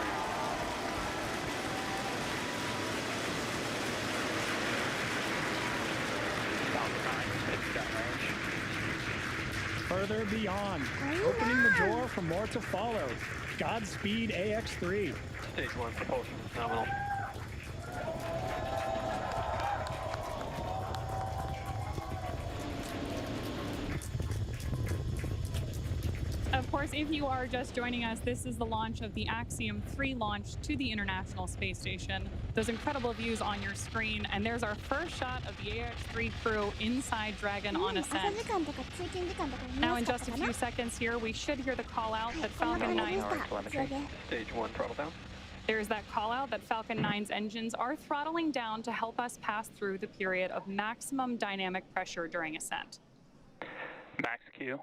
Further beyond, opening the door for more to follow. Godspeed, AX-3. Stage 1 propulsion nominal. Of course, if you are just joining us, this is the launch of the Axiom-3 launch to the International Space Station. Those incredible views on your screen, and there's our first shot of the AX-3 crew inside Dragon on ascent. Now, in just a few seconds here, we should hear the call out that Falcon 9. Stage 1 throttle down. There's that call out that Falcon 9's engines are throttling down to help us pass through the period of maximum dynamic pressure during ascent. Max Q.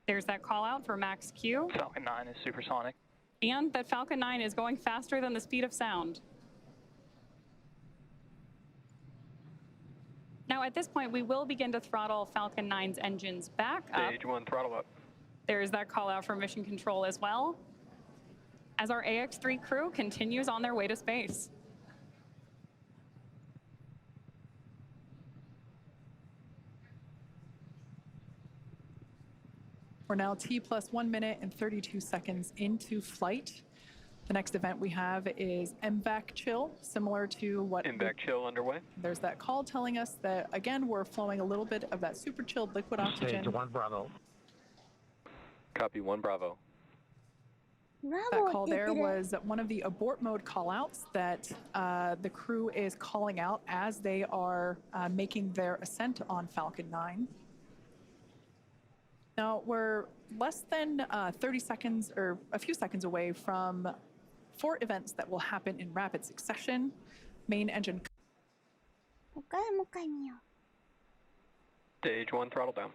There's that call out for Max Q. Falcon 9 is supersonic. And that Falcon 9 is going faster than the speed of sound. Now, at this point, we will begin to throttle Falcon 9's engines back up. Stage 1 throttle up. There's that call out for mission control as well, as our AX-3 crew continues on their way to space. We're now T plus 1 minute and 32 seconds into flight. The next event we have is MVAC chill, similar to what MVAC chill underway. There's that call telling us that, again, we're flowing a little bit of that super chilled liquid oxygen. Stage 1 Bravo. Copy 1 Bravo. That call there was one of the abort mode callouts that the crew is calling out as they are making their ascent on Falcon 9. Now, we're less than 30 seconds or a few seconds away from 4 events that will happen in rapid succession. Main engine. Stage 1 throttle down.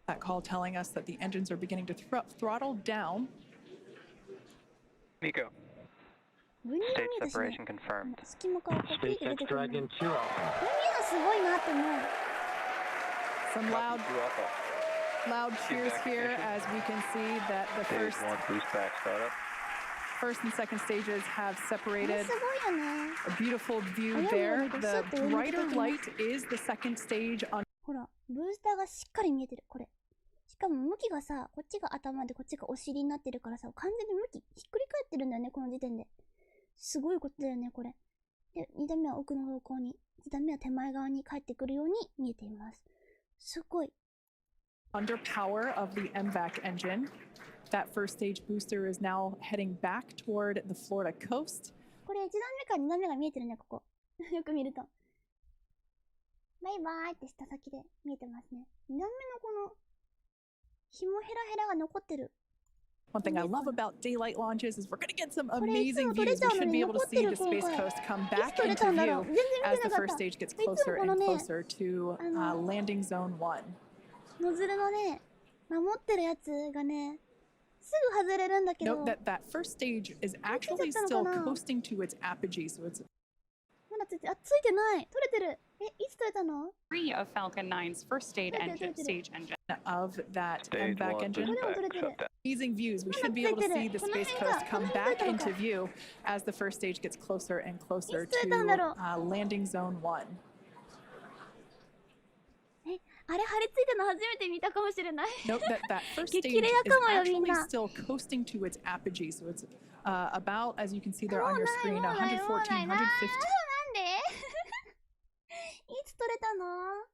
That call telling us that the engines are beginning to throttle down. Miko. Stage separation confirmed. SpaceX Dragon 2 Alpha. Some loud cheers here as we can see that the Stage 1 boost back startup. First and second stages have separated. A beautiful view there. The brighter light is the second stage on. ほら、ブースターがしっかり見えてる、これ。しかも向きがさ、こっちが頭でこっちがお尻になってるからさ、完全に向きひっくり返ってるんだよね、この時点で。すごいことだよね、これ。で、2段目は奥の方向に、1段目は手前側に帰ってくるように見えています。すごい。Under power of the MVAC engine, that first stage booster is now heading back toward the Florida coast. これ1段目から2段目が見えてるね、ここ。よく見ると。バイバーイってした先で見えてますね。2段目のこの紐ヘラヘラが残ってる。One thing I love about daylight launches is we're going to get some amazing views. We should be able to see the Space Coast come back into view as the first stage gets closer and closer to landing zone 1. ノズルのね、守ってるやつがね、すぐ外れるんだけど。Note that that first stage is actually still coasting to its apogee, so it's まだついてない。取れてる。え、いつ取れたの 3 of Falcon 9's first stage engine of that MVAC engine. Amazing views. We should be able to see the Space Coast come back into view as the first stage gets closer and closer to landing zone 1. え、あれ張り付いたの初めて見たかもしれない。Note that that first stage is actually still coasting to its apogee, so it's about, as you can see there on your screen, 114, 115. なんでいつ取れたの？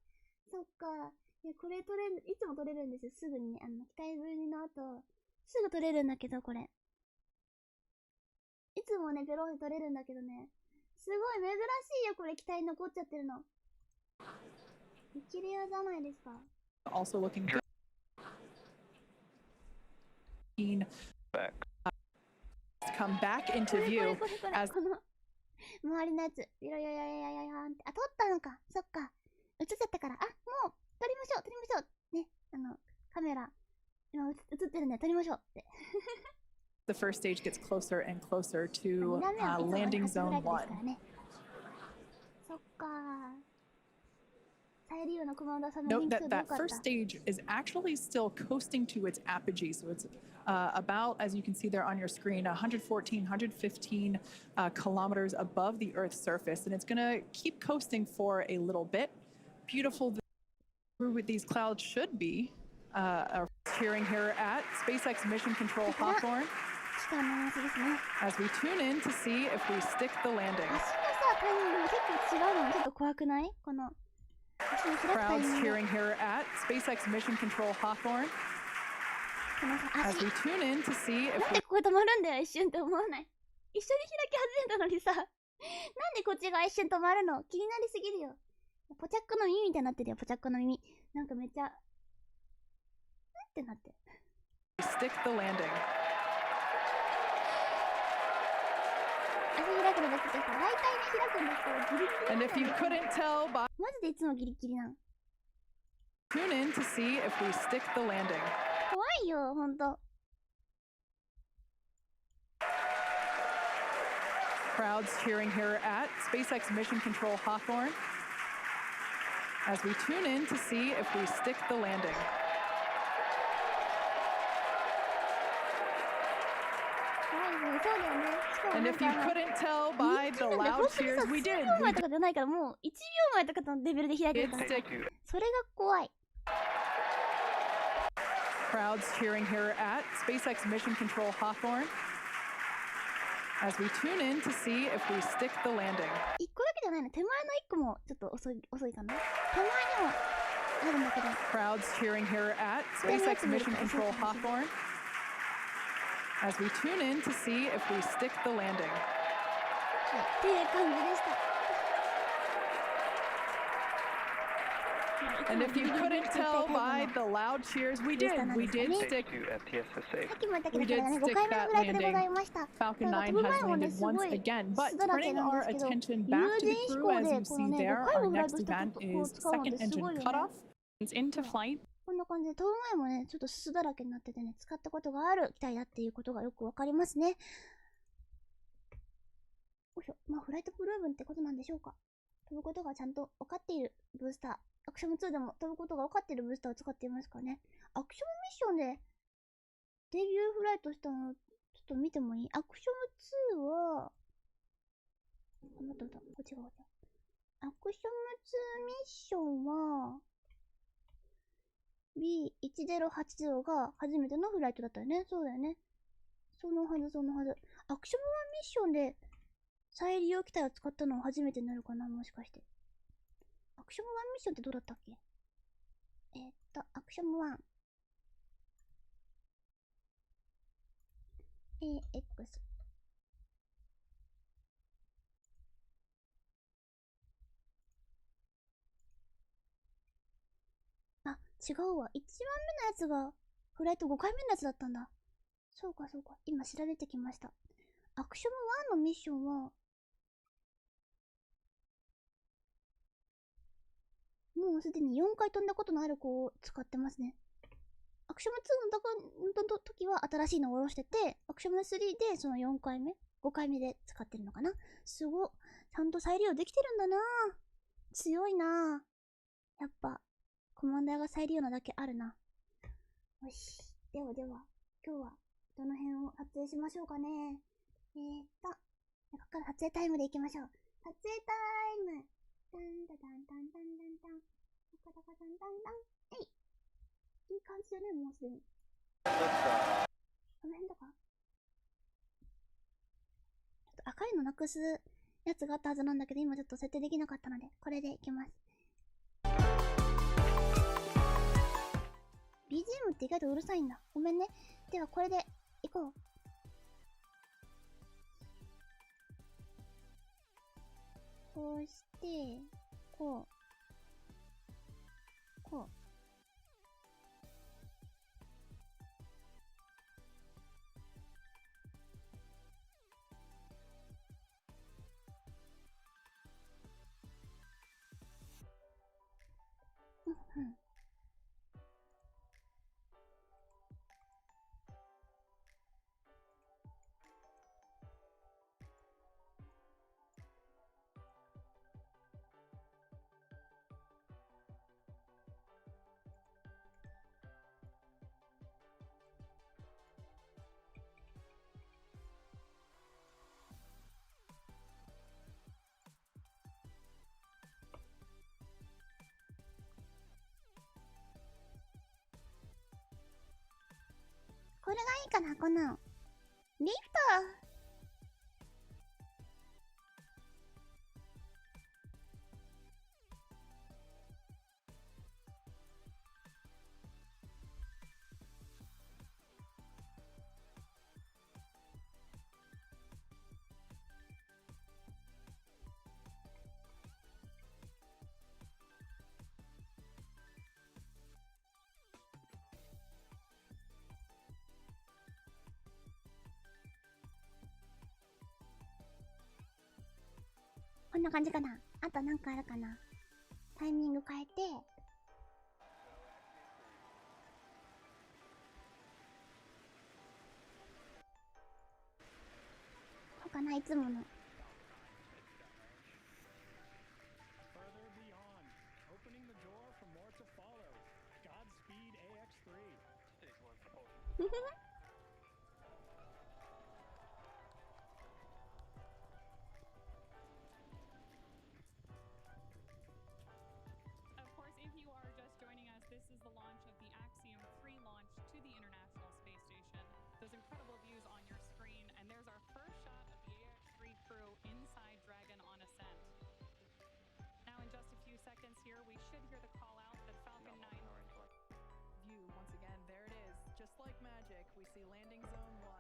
そっか。いや、これ取れる、いつも取れるんですよ。すぐにね、機体分の後、すぐ取れるんだけど、これ。いつもね、ペロンで取れるんだけどね。すごい珍しいよ、これ機体に残っちゃってるの。激レアじゃないですか。Also looking good. Come back into view as 周りのやつ、ビロヨヨヨヨヨヨンって、あ、撮ったのか、そっか。映っちゃったから、あ、もう、撮りましょう。ね、カメラ、今映ってるんで、撮りましょうって。The first stage gets closer and closer to landing zone 1. そっか。Note that that first stage is actually still coasting to its apogee, so it's about, as you can see there on your screen, 114, 115 kilometers above the Earth's surface, and it's going to keep coasting for a little bit. Beautiful through these clouds should be cheering here at SpaceX Mission Control Hawthorne as we tune in to see if we stick the landing. Crowds cheering here at SpaceX Mission Control Hawthorne as we tune in to see if なんでここ止まるんだよ、一瞬って思わない。一緒に開き始めたのにさ、なんでこっちが一瞬止まるの？気になりすぎるよ。ポチャックの耳みたいになってるよ、ポチャックの耳。なんかめっちゃ、ってなってる。Stick the landing. 足開くのだけじゃさ、大体ね開くんですけど、ギリギリ。And if you couldn't tell by マジでいつもギリギリなの。Tune in to see if we stick the landing. 怖いよ、ほんと。Crowds cheering here at SpaceX Mission Control Hawthorne as we tune in to see if we stick the landing. And if you couldn't tell by the loud cheers, we did. 1秒前とかじゃないから、もう1秒前とかのレベルで開いてるから。それが怖い。Crowds cheering here at SpaceX Mission Control Hawthorne as we tune in to see if we stick the landing. 1個だけじゃないの。手前の1個もちょっと遅いかな。手前にもあるんだけど。Crowds cheering here at SpaceX Mission Control Hawthorne as we tune in to see if we stick the landing. っていう感じでした。And if you couldn't tell by the loud cheers, we did stick that landing. Falcon 9 has landed once again, but turning our attention back to the crew, as you see there, our next event is second engine cutoff. It's into flight. こんな感じで飛ぶ前もね、ちょっとすすだらけになっててね、使ったことがある機体だっていうことがよくわかりますね。よいしょ。まあ、フライトプルーブンってことなんでしょうか。飛ぶことがちゃんと分かっているブースター。アクショム2でも飛ぶことが分かっているブースターを使っていますからね。アクショムミッションでデビューフライトしたの、ちょっと見てもいい？アクショム2は、待った。こっちが。アクショム2ミッションは、B1080 が初めてのフライトだったよね。そうだよね。そのはず。アクショム1ミッションで再利用機体を使ったのは初めてになるかな、もしかして。アクショム1ミッションってどうだったっけ？アクショム1。AX。あ、違うわ。1番目のやつが、フライト5回目のやつだったんだ。そうか。今調べてきました。アクショム1のミッションは、もうすでに4回飛んだことのある子を使ってますね。アクショム2の時は新しいのを下ろしてて、アクショム3でその4回目、5回目で使ってるのかな。すごっ。ちゃんと再利用できてるんだな。強いな。やっぱ、コマンダーが再利用なだけあるな。よし。では、今日はどの辺を撮影しましょうかね。ここから撮影タイムでいきましょう。撮影タイム。ダン。えい。いい感じだね、もうすでに。この辺だか？ちょっと赤いのなくすやつがあったはずなんだけど、今ちょっと設定できなかったので、これでいきます。BGM って意外とうるさいんだ。ごめんね。ではこれでいこう。こうして、こう。これがいいかな、このリフト。こんな感じかな。あとなんかあるかな。タイミング変えて。こうかな、いつもの。This is the launch of the Axiom-3 launch to the seconds here, we should hear the call out that Falcon 9. View once again. There it is. Just like magic, we see landing zone 1.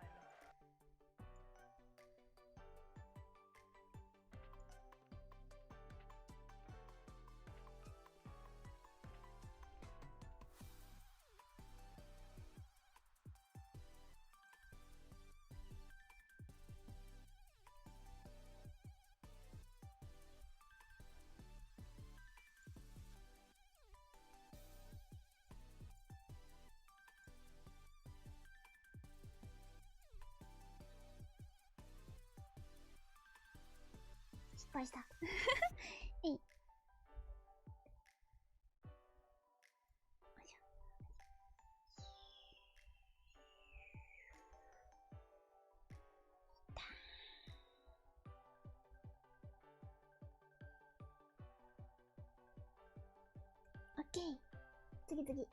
失敗した。えい。よいしょ。オッケー。次次。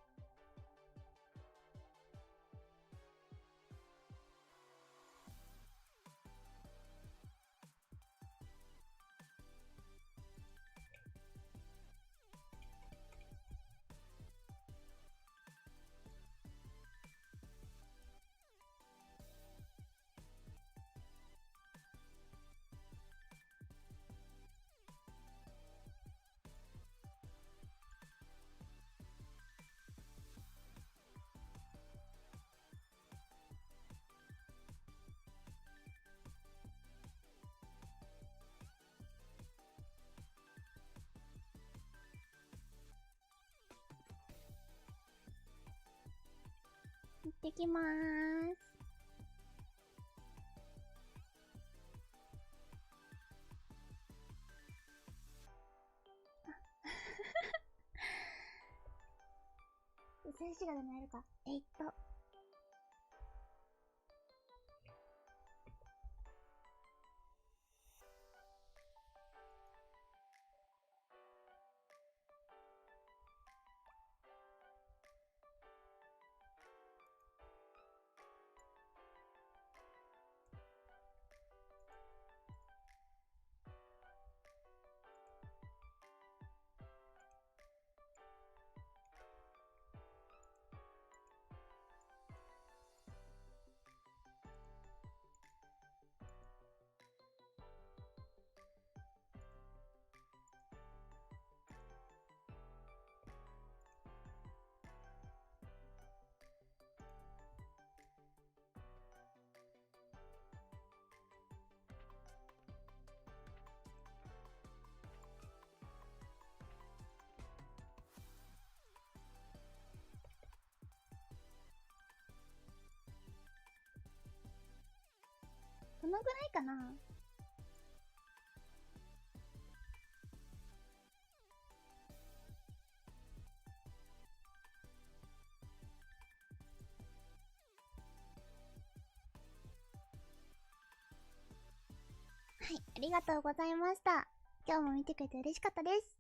行ってきまーす。静止画でもやるか。このぐらいかな。はい、ありがとうございました。今日も見てくれて嬉しかったです。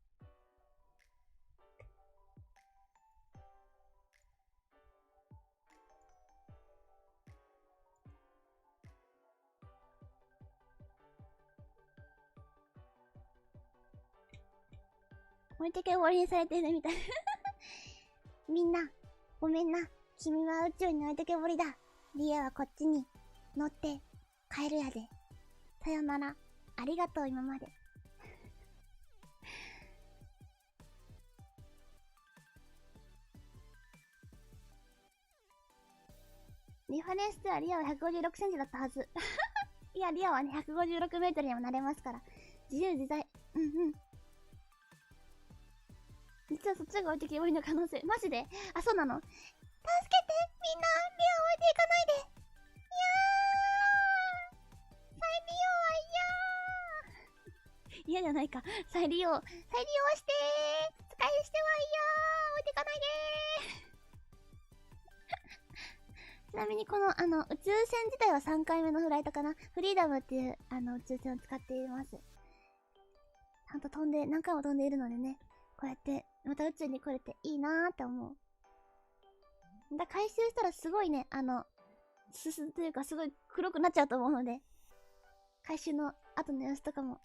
置いてけぼりにされてるみたい。みんな、ごめんな。君は宇宙に置いてけぼりだ。リエはこっちに乗って帰るやで。さよなら。ありがとう、今まで。リファレンスではリアは156センチだったはず。いや、リアはね、156メートルにもなれますから。自由自在。うんうん。実はそっちが置いてけぼりの可能性。マジで？あ、そうなの？助けて！みんな！リアを置いていかないで！いやー！再利用は嫌ー！嫌じゃないか。再利用はしてー！使い捨てはいやー！置いていかないでー！ちなみにこの、宇宙船自体は3回目のフライトかな。フリーダムっていう、宇宙船を使っています。ちゃんと飛んで、何回も飛んでいるのでね。こうやって、また宇宙に来れていいなーって思う。回収したらすごいね、すすというかすごい黒くなっちゃうと思うので、回収の後の様子とかも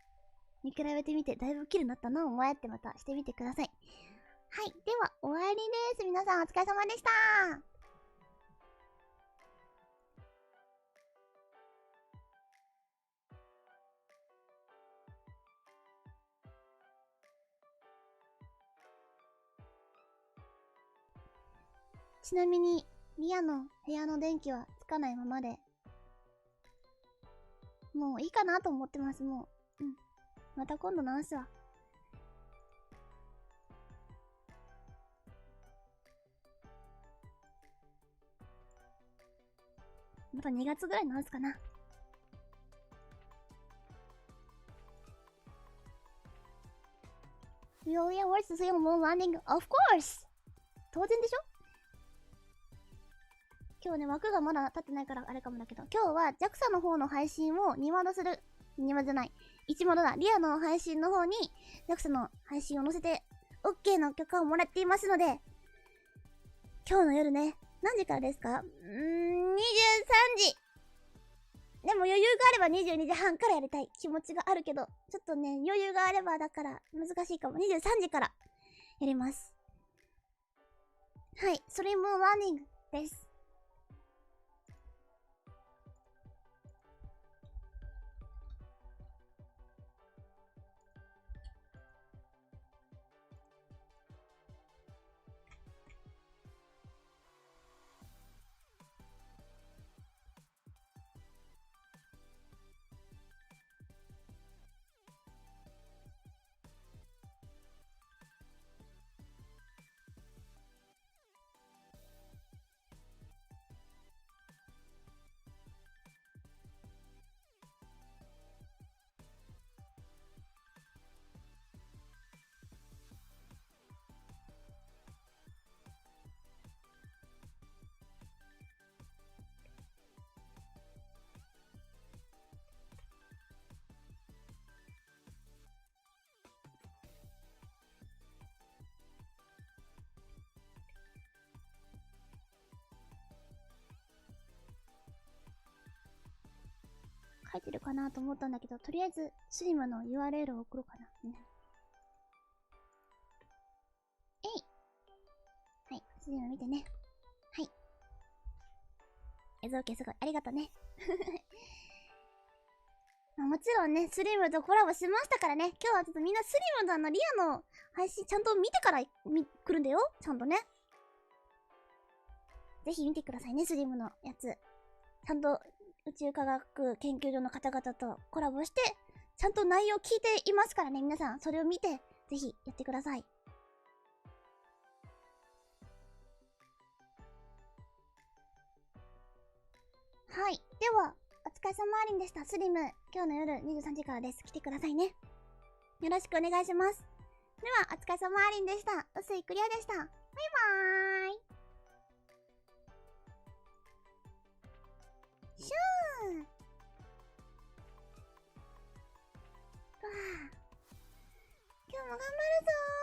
見比べてみてだいぶ綺麗になったなお前ってまたしてみてください。はい、では終わりです。皆さんお疲れ様でした。ちなみにリアの部屋の電気はつかないままで、もういいかなと思ってます。もうまた今度直すわ。また2月ぐらい直すかな。We only have words to say on moon landing, of course! 当然でしょ。今日ね、枠がまだ立ってないからあれかもだけど、今日は JAXA の方の配信を2窓する、2窓じゃない、1窓だ、リアの配信の方に JAXA の配信を載せて OK の許可をもらっていますので、今日の夜ね、何時からですか？23時。でも余裕があれば22時半からやりたい気持ちがあるけど、ちょっとね、余裕があればだから難しいかも。23時からやります。はい、それもランニングです。書いてるかなと思ったんだけど、とりあえずスリムの URL を送ろうかな。はい、スリム見てね。はい。映像系すごい。ありがとうね。もちろんね、スリムとコラボしましたからね。今日はちょっとみんなスリムとリアの配信ちゃんと見てから来るんだよ。ちゃんとね。ぜひ見てくださいね、スリムのやつ。ちゃんと宇宙科学研究所の方々とコラボして、ちゃんと内容聞いていますからね、皆さん。それを見て、ぜひやってください。はい。では、お疲れ様ありんでした。スリム、今日の夜23時からです。来てくださいね。よろしくお願いします。では、お疲れ様ありんでした。うすいクリアでした。バイバーイ。シュー。わあ。今日も頑張るぞー。